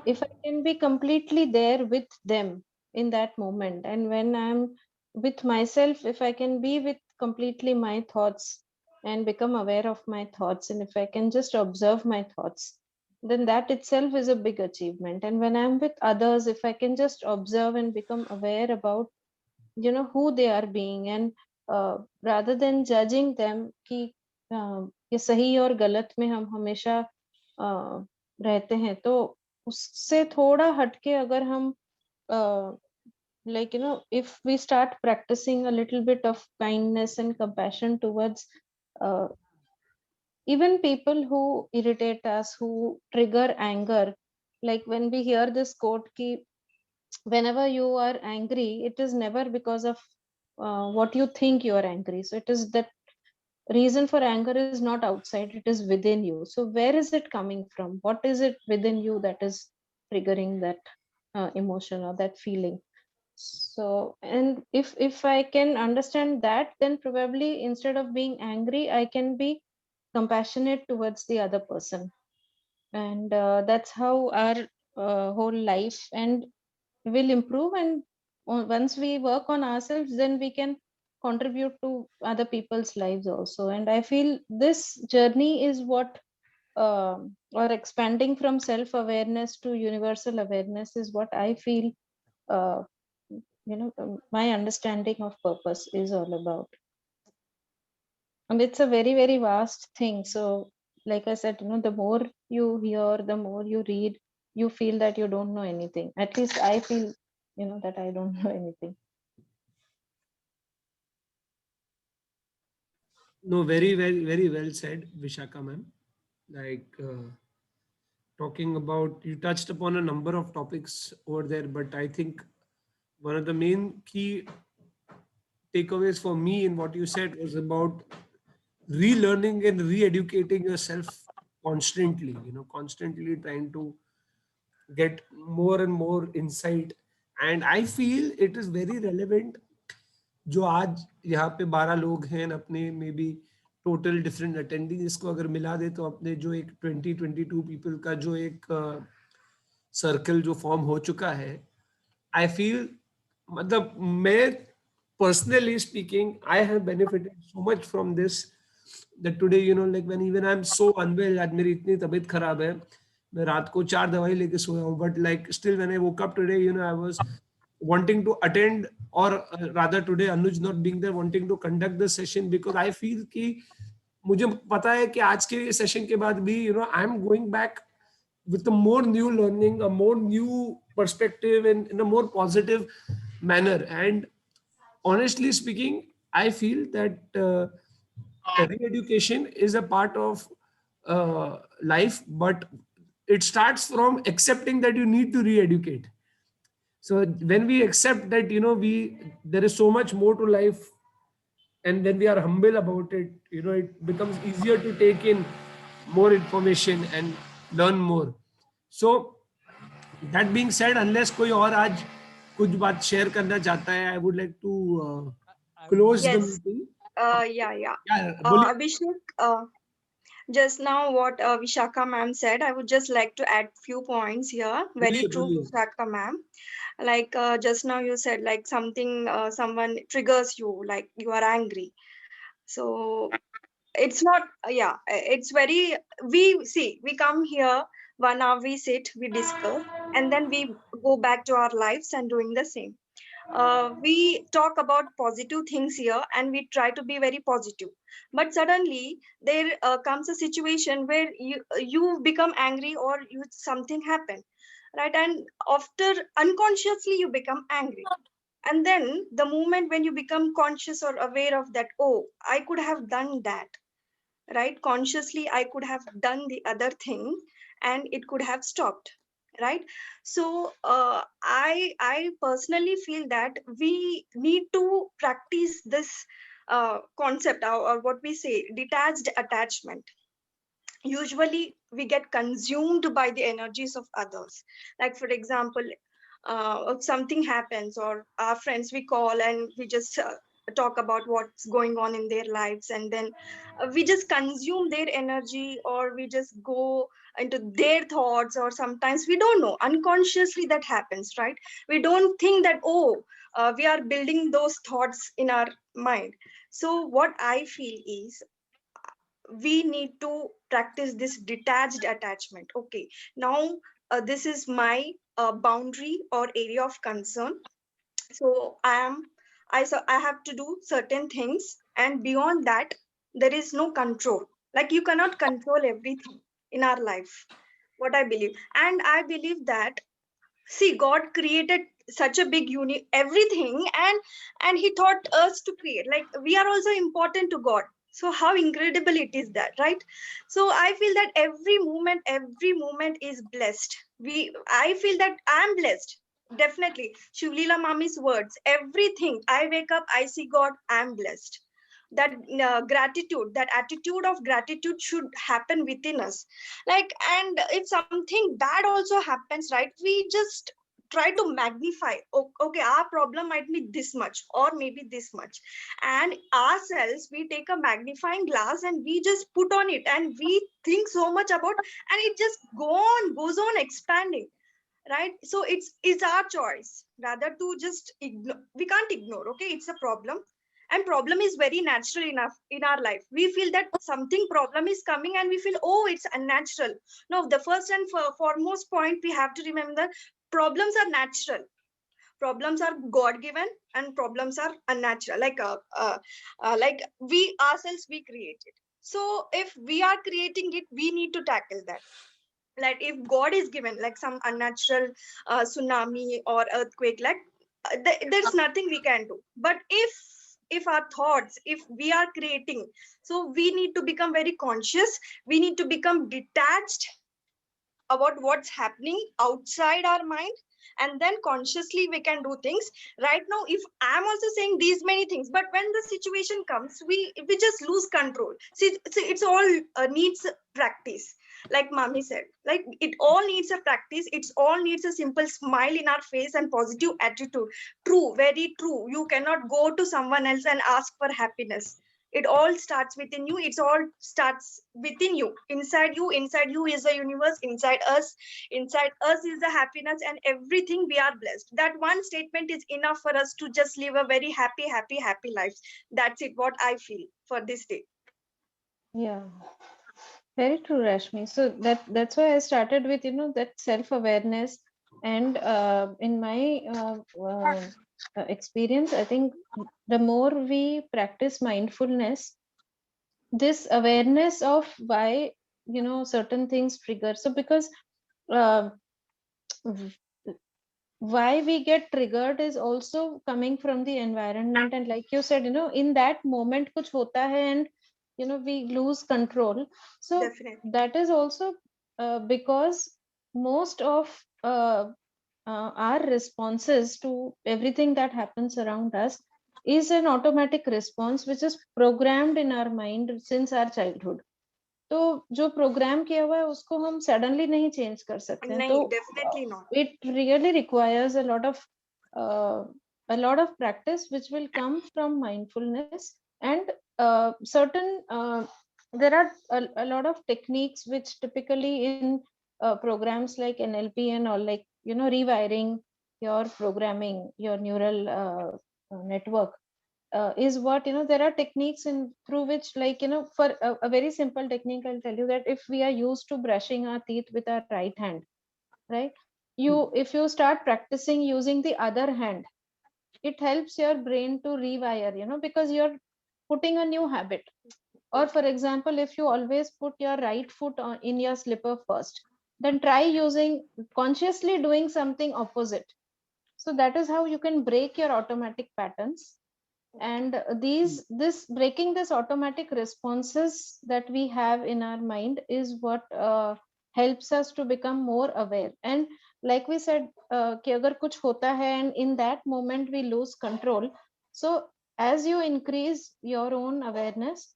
if I can be completely there with them in that moment, and when I'm with myself, if I can be with completely my thoughts and become aware of my thoughts, and if I can just observe my thoughts, then that itself is a big achievement. And when I'm with others, if I can just observe and become aware about who they are being, and rather than judging them कि ये सही और गलत में हम हमेशा रहते हैं, तो उससे थोड़ा हटके अगर हम like if we start practicing a little bit of kindness and compassion towards even people who irritate us, who trigger anger, like when we hear this quote ki whenever you are angry, it is never because of what you think you are angry. So it is that reason for anger is not outside, it is within you. So where is it coming from? What is it within you that is triggering that emotion or that feeling? So, and if I can understand that, then probably instead of being angry, I can be compassionate towards the other person. And that's how our whole life and will improve. And once we work on ourselves, then we can contribute to other people's lives also. And I feel this journey is what or expanding from self-awareness to universal awareness is what I feel my understanding of purpose is all about. And it's a very, very vast thing. So like I said, the more you hear, the more you read, you feel that you don't know anything. At least I feel that I don't know anything. No, very well said, Vishaka ma'am. Like talking about, you touched upon a number of topics over there, but I think one of the main key takeaways for me in what you said was about relearning and re-educating yourself constantly, constantly trying to get more and more insight. And I feel it is very relevant. जो आज यहाँ पे 12 लोग हैं अपने may be total different attending, इसको अगर मिला दे तो अपने जो एक 22 पीपल का जो एक सर्कल जो फॉर्म हो चुका है, आई फील मतलब मैं personally speaking I have benefited so much from this that today like when even I'm so unwell, आज मेरी इतनी तबीयत खराब है, मैं रात को 4 दवाई लेके सोया हूँ, but like still when I woke up today, I was wanting to attend, or rather today Anuj not being there, wanting to conduct the session because I feel कि मुझे पता है कि आज के सेशन के बाद भी I am going back with a more new learning, a more new perspective, and in a more positive manner. And honestly speaking, I feel that re-education is a part of life, but it starts from accepting that you need to re-educate. So when we accept that there is so much more to life, and when we are humble about it, it becomes easier to take in more information and learn more. So that being said, unless कोई और आज कुछ बात share करना चाहता है, I would like to close the meeting. Yeah. बोलिए. Abhishek, just now what Vishakha ma'am said, I would just like to add few points here. Very true, Vishakha ma'am. Like just now you said like something, someone triggers you, like you are angry. So it's not, it's very, we come here, 1 hour we sit, we discuss, and then we go back to our lives and doing the same. We talk about positive things here and we try to be very positive, but suddenly there comes a situation where you become angry or something happened, right? And after unconsciously you become angry, and then the moment when you become conscious or aware of that, oh, I could have done that, right? Consciously I could have done the other thing and it could have stopped, right? So I personally feel that we need to practice this concept, or what we say, detached attachment. Usually we get consumed by the energies of others. Like for example, if something happens or our friends we call and we just talk about what's going on in their lives, and then we just consume their energy, or we just go into their thoughts, or sometimes we don't know, unconsciously that happens, right? We don't think that, oh, we are building those thoughts in our mind. So what I feel is we need to practice this detached attachment. Okay, now this is my boundary or area of concern, so I have to do certain things, and beyond that there is no control. Like you cannot control everything in our life, what I believe. And I believe that, see, God created such a big everything, and he taught us to create, like we are also important to God. So how incredible it is that, right? So I feel that every moment is blessed. I feel that I'm blessed. Definitely, Shivlila Mami's words, everything, I wake up, I see God, I'm blessed. That gratitude, that attitude of gratitude should happen within us. Like, and if something bad also happens, right, we just try to magnify. Okay, our problem might be this much or maybe this much, and ourselves we take a magnifying glass and we just put on it, and we think so much about, and it just goes on expanding, right? So it's our choice rather to just ignore. We can't ignore, okay, it's a problem, and problem is very natural enough in our life. We feel that something problem is coming and we feel, oh, it's unnatural. No, the first and foremost point we have to remember, problems are natural, problems are God-given, and problems are unnatural. Like we ourselves, we create it. So if we are creating it, we need to tackle that. Like if God is given like some unnatural tsunami or earthquake, like there's nothing we can do. But if our thoughts, if we are creating, so we need to become very conscious, we need to become detached about what's happening outside our mind, and then consciously we can do things. Right now, if I'm also saying these many things, but when the situation comes, we just lose control. See, it's all needs practice. Like Mami said, like it all needs a practice. It's all needs a simple smile in our face and positive attitude. True, very true. You cannot go to someone else and ask for happiness. It all starts within you. It's all starts within you. Inside you is the universe. Inside us is the happiness, and everything we are blessed. That one statement is enough for us to just live a very happy life. That's it, what I feel for this day. Yeah, very true, Rashmi. So that's why I started with, you know, that self-awareness. And in my experience, I think the more we practice mindfulness, this awareness of why, you know, certain things trigger. So because uh, why we get triggered is also coming from the environment, and like you said, you know, in that moment kuch hota hai and you know we lose control. So Definitely. that is also because most of our responses to everything that happens around us is an automatic response which is programmed in our mind since our childhood. तो जो programme किया हुआ है उसको हम suddenly नहीं change कर सकते हैं. तो Definitely not. it really requires a lot of practice which will come from mindfulness, and certain there are a lot of techniques which typically in programs like NLP and all, like, you know, rewiring your programming, your neural network, is what, you know, there are techniques in through which, like, you know, for a very simple technique, I'll tell you that if we are used to brushing our teeth with our right hand, right, if you start practicing using the other hand, it helps your brain to rewire, you know, because you're putting a new habit. Or for example, if you always put your right foot in your slipper first, then try using consciously doing something opposite. So that is how you can break your automatic patterns. And this breaking this automatic responses that we have in our mind is what helps us to become more aware. And like we said, कि अगर कुछ होता है and in that moment we lose control, so as you increase your own awareness,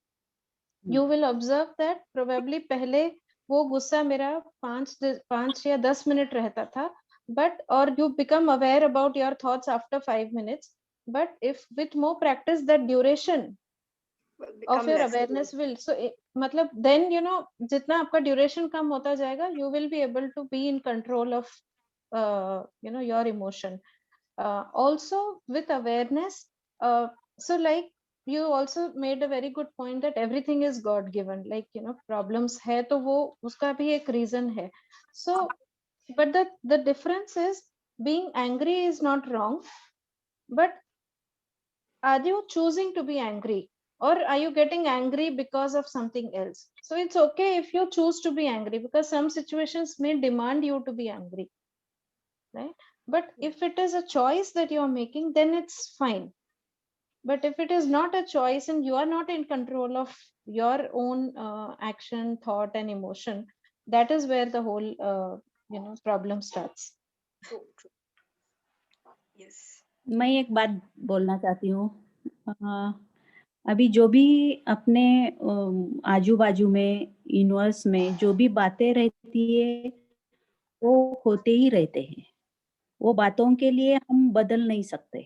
you will observe that probably पहले वो गुस्सा मेरा 5 या 10 मिनट रहता था, but or you become aware about your thoughts after 5 minutes. But if with more practice, that duration of your awareness will, so मतलब then, you know, जितना आपका duration कम होता जाएगा, you will be able to be in control of you know, your emotion. Also with awareness, so like you also made a very good point that everything is God given, like, you know, problems है तो वो उसका भी एक reason है. So but the difference is being angry is not wrong, but are you choosing to be angry, or are you getting angry because of something else? So it's okay if you choose to be angry, because some situations may demand you to be angry, right? But if it is a choice that you are making, then it's fine. But if it is not a choice and you are not in control of your own action, thought and emotion, that is where the whole you know, problem starts. True. Yes. मैं एक बात बोलना चाहती हूँ. अभी जो भी अपने आजू बाजू में, यूनिवर्स में जो भी बातें रहती है वो होते ही रहते हैं. वो बातों के लिए हम बदल नहीं सकते.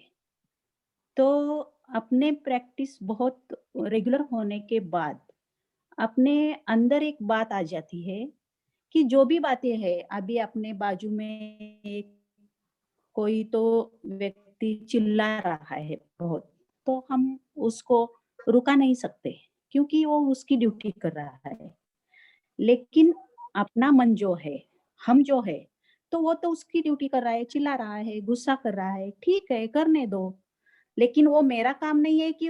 तो अपने प्रैक्टिस बहुत रेगुलर होने के बाद अपने अंदर एक बात आ जाती है कि जो भी बातें हैं, अभी अपने बाजू में कोई तो व्यक्ति चिल्ला रहा है बहुत, तो हम उसको रुका नहीं सकते क्योंकि वो उसकी ड्यूटी कर रहा है. लेकिन अपना मन जो है, हम जो है, तो वो तो उसकी ड्यूटी कर रहा है, चिल्ला रहा है, गुस्सा कर रहा है, ठीक है, करने दो. लेकिन वो मेरा काम नहीं है कि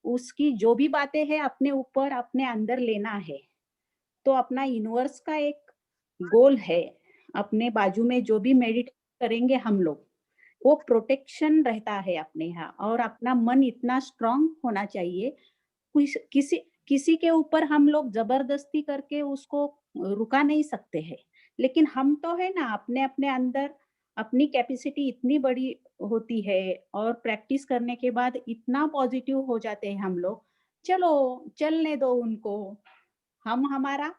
उसकी जो भी बातें हैं अपने ऊपर, अपने अंदर लेना है. तो अपना यूनिवर्स का एक गोल है, अपने बाजू में जो भी मेडिटेट करेंगे हम लोग, वो प्रोटेक्शन रहता है अपने यहाँ. और अपना मन इतना स्ट्रांग होना चाहिए, किसी के ऊपर हम लोग जबरदस्ती करके उसको रुका नहीं सकते हैं. लेकिन हम तो है ना, अपने अपने अंदर अपनी कैपेसिटी इतनी बड़ी होती है और प्रैक्टिस करने के बाद इतना पॉजिटिव हो जाते हैं हम लोग, चलो चलने दो उनको, हम हमारा,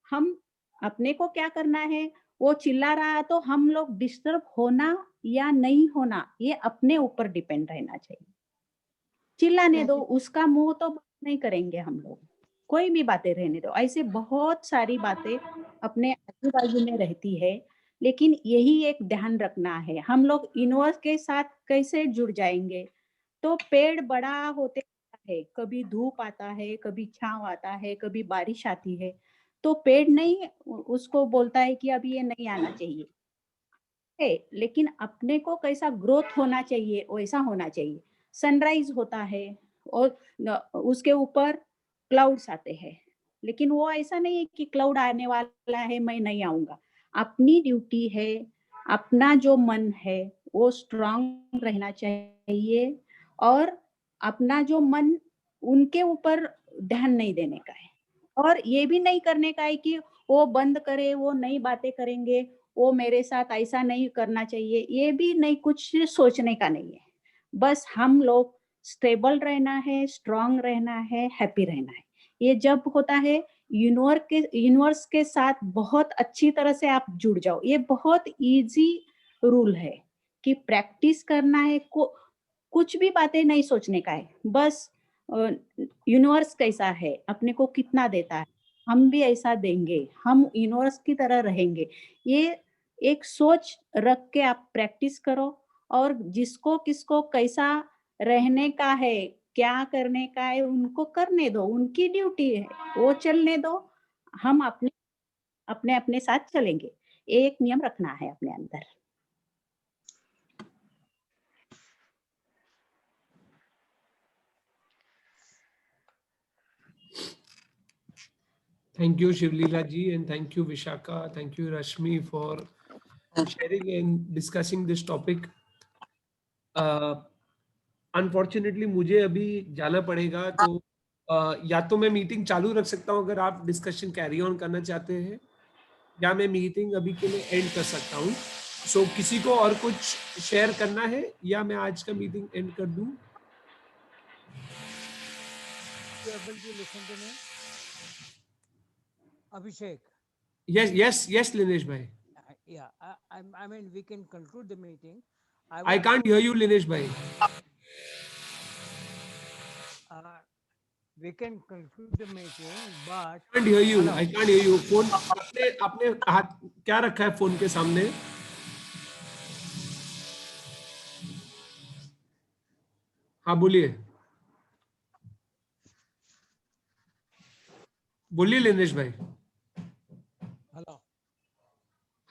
हम अपने को क्या करना है, वो चिल्ला रहा है तो हम लोग डिस्टर्ब होना या नहीं होना ये अपने ऊपर डिपेंड रहना चाहिए। चिल्लाने दो, उसका मुंह तो बंद नहीं करेंगे हम लोग, कोई भी बातें रहने दो। ऐसे बहुत सारी बातें अपने आजू बाजू में रहती है, लेकिन यही एक ध्यान रखना है, हम लोग यूनिवर्स के साथ कैसे जुड़ जाएंगे। तो पेड़ बड़ा होते है, कभी धूप आता है, कभी छांव आता है, कभी बारिश आती है, तो पेड़ नहीं उसको बोलता है कि अभी ये नहीं आना चाहिए लेकिन अपने को कैसा ग्रोथ होना चाहिए वैसा होना चाहिए। सनराइज होता है और उसके ऊपर क्लाउड्स आते हैं, लेकिन वो ऐसा नहीं है कि क्लाउड आने वाला है मैं नहीं आऊंगा। अपनी ड्यूटी है, अपना जो मन है वो स्ट्रांग रहना चाहिए और अपना जो मन उनके ऊपर ध्यान नहीं देने का है और ये भी नहीं करने का है कि वो बंद करे, वो नई बातें करेंगे, वो मेरे साथ ऐसा नहीं करना चाहिए, ये भी नहीं, कुछ सोचने का नहीं है। बस हम लोग स्टेबल रहना है, स्ट्रांग रहना है, हैप्पी रहना है। ये जब होता है यूनिवर्स के साथ बहुत अच्छी तरह से आप जुड़ जाओ। ये बहुत इजी रूल है कि प्रैक्टिस करना है, कुछ भी बातें नहीं सोचने का है, बस यूनिवर्स कैसा है, अपने को कितना देता है, हम भी ऐसा देंगे, हम यूनिवर्स की तरह रहेंगे। ये एक सोच रख के आप प्रैक्टिस करो और जिसको किसको कैसा रहने का है, क्या करने का है, उनको करने दो, उनकी ड्यूटी है, वो चलने दो, हम अपने अपने अपने साथ चलेंगे। एक नियम रखना है अपने अंदर। Thank you, Shivlila ji, and thank you, Vishaka. Thank you, Rashmi, for sharing and discussing this topic. Unfortunately, मुझे अभी जाना पड़ेगा, तो या तो मैं मीटिंग चालू रख सकता हूँ अगर आप डिस्कशन कैरी ऑन करना चाहते हैं, या मैं मीटिंग अभी के लिए एंड कर सकता हूँ। सो किसी को और कुछ शेयर करना है या मैं आज का मीटिंग एंड कर दूँ? Abhishek. Yes, Linesh bhai. Yeah, I mean, we can conclude the meeting. I can't hear you, Linesh bhai. We can conclude the meeting, but I can't hear you. I can't hear you. Phone आपने हाथ क्या रखा है phone के सामने? हाँ बोलिए लिनेश भाई। हेलो,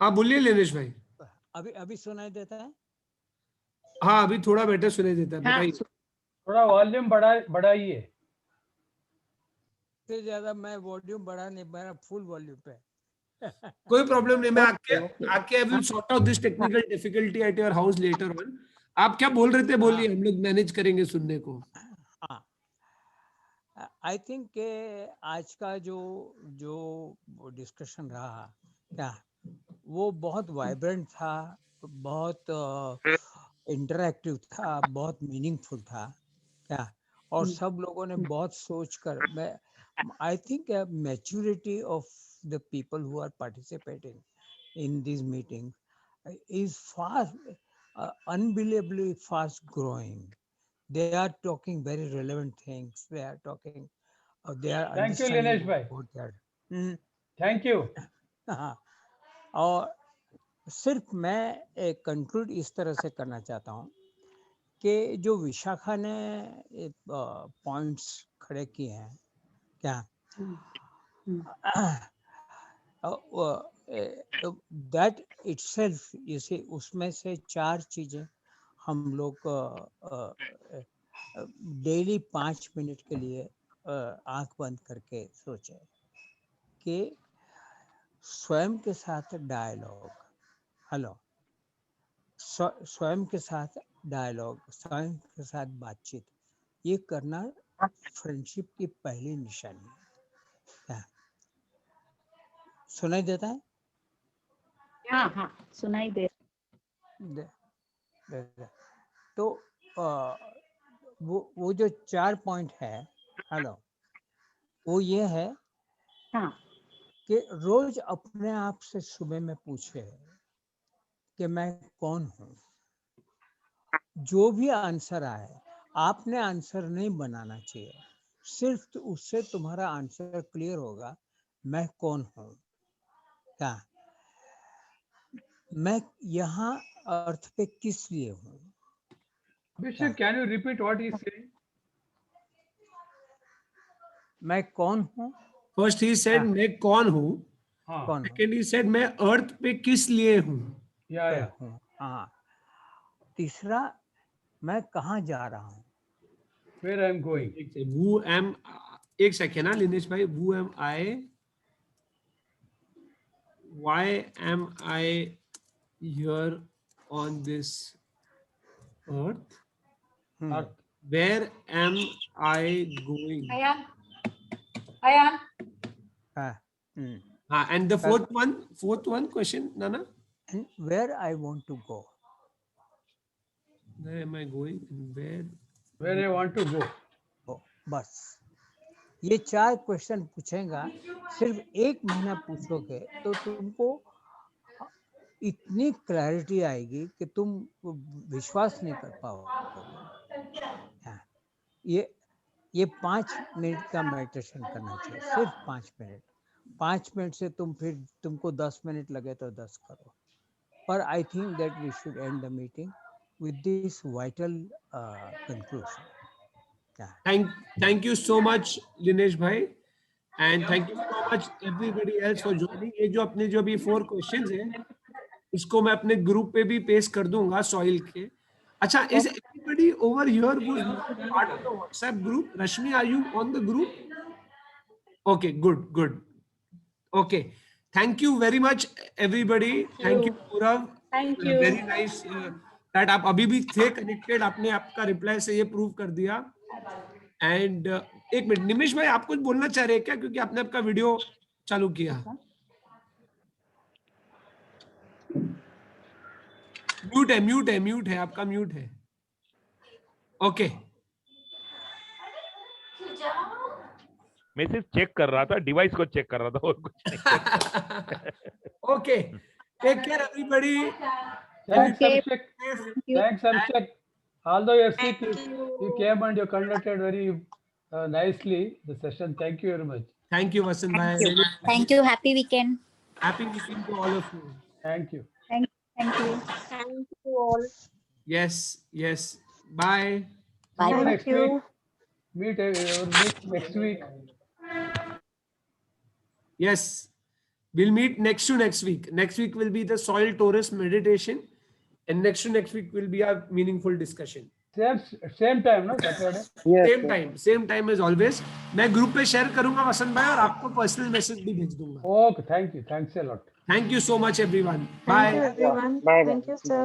हाँ बोलिए लिनेश भाई। अभी सुनाई देता है? हाँ अभी थोड़ा बेटर सुनाई देता है, बताइए। थोड़ा वॉल्यूम बढ़ाइए। इससे ज्यादा मैं वॉल्यूम बढ़ा नहीं, मेरा फुल वॉल्यूम पे। कोई प्रॉब्लम नहीं, मैं आके I will sort out this technical difficulty at your house later on. आप क्या बोल रहे थे, बोलिए, हम लोग मैनेज करेंगे सुनने को। आई थिंक के आज का जो डिस्कशन रहा क्या, वो बहुत वाइब्रेंट था, बहुत इंटरैक्टिव था, बहुत मीनिंगफुल था क्या, और सब लोगों ने बहुत सोच कर, मैं I think maturity of the people who are participating in this meeting is fast, unbelievably fast growing. They are talking very relevant things. They are talking. They are. Thank you, Linesh bhai. Thank you. और सिर्फ मैं एक conclude इस तरह से करना चाहता हूँ कि जो विशाखा ने पॉइंट्स खड़े किए हैं क्या, that itself, you see, उसमें से 4 चीजें हम लोग डेली 5 मिनट के लिए आंख बंद करके सोचें कि स्वयं के साथ डायलॉग, हेलो, स्वयं के साथ डायलॉग, स्वयं के साथ बातचीत, ये करना फ्रेंडशिप की पहली निशानी है। सुनाई देता है? हाँ सुनाई दे। तो वो जो 4 पॉइंट है, हेलो, वो ये है कि रोज अपने आप से सुबह में पूछे कि मैं कौन हूँ। जो भी आंसर आए, आपने आंसर नहीं बनाना चाहिए, सिर्फ उससे तुम्हारा आंसर क्लियर होगा, मैं कौन हूँ, क्या मैं यहाँ अर्थ पे किस लिए हूँ। Abhishek, can you repeat what he is saying? मैं कौन हूँ। फर्स्ट ही सेड मैं कौन हूँ, कौन सेकंड ही सेड मैं अर्थ पे किस लिए हूँ। हूँ। हाँ, तीसरा मैं कहाँ जा रहा हूँ। Where I am going. Who am, एक सेकेंड ना लिनेश भाई, who am I, why am I here on this earth, where am I going. Ayan. And the fourth one question, Nana. And where I want to go. Where am I going and where I want to go. बस ये 4 question पूछेगा, सिर्फ 1 महीना पूछोगे तो तुमको इतनी clarity आएगी कि तुम विश्वास नहीं कर पाओगे। ये 5 मिनट का मेडिटेशन करना चाहिए, सिर्फ 5 मिनट। 5 मिनट से तुमको 10 मिनट लगे तो 10 करो। पर I think that we should end the meeting with this vital conclusion. Thank you so much, Linesh bhai, and thank you so much everybody else for joining. ये जो अपने जो भी 4 questions हैं, इसको मैं अपने ग्रुप पे भी पेश कर दूंगा सॉइल के। अच्छा, is anybody over here who is not part of the WhatsApp group? Rashmi, are you on the group? Okay, good. Okay, thank you very much everybody. Thank you Purav. Thank you. Very nice. that आप अभी भी थे connected, आपने आपका reply से ये prove कर दिया। एंड एक मिनट, निमिष भाई आप कुछ बोलना चाह रहे हैं क्या, क्योंकि आपने आपका वीडियो चालू किया। म्यूट है आपका, म्यूट है। ओके, मैं सिर्फ चेक कर रहा था, डिवाइस को चेक कर रहा था और कुछ नहीं। Okay, take care everybody. Thanks, Abhishek. Although you're sick, you came and you conducted very nicely the session. Thank you very much. Thank you, Vasan bhai. Thank you. Happy weekend. Happy weekend to all of you. Thank you. Thank you. Thank you all. Yes. Bye. Bye. Next week. Meet next week. Yes, we'll meet next to next week. Next week will be the soil Taurus meditation, and next to next week will be a meaningful discussion. Same time, no? Saturday. Same time as always. मैं group पे share करूंगा वसंत भाई, और आपको personal message भी भेज दूंगा। Okay, thank you. Thanks a lot. Thank you so much everyone. Bye. Thank you everyone. Thank you sir.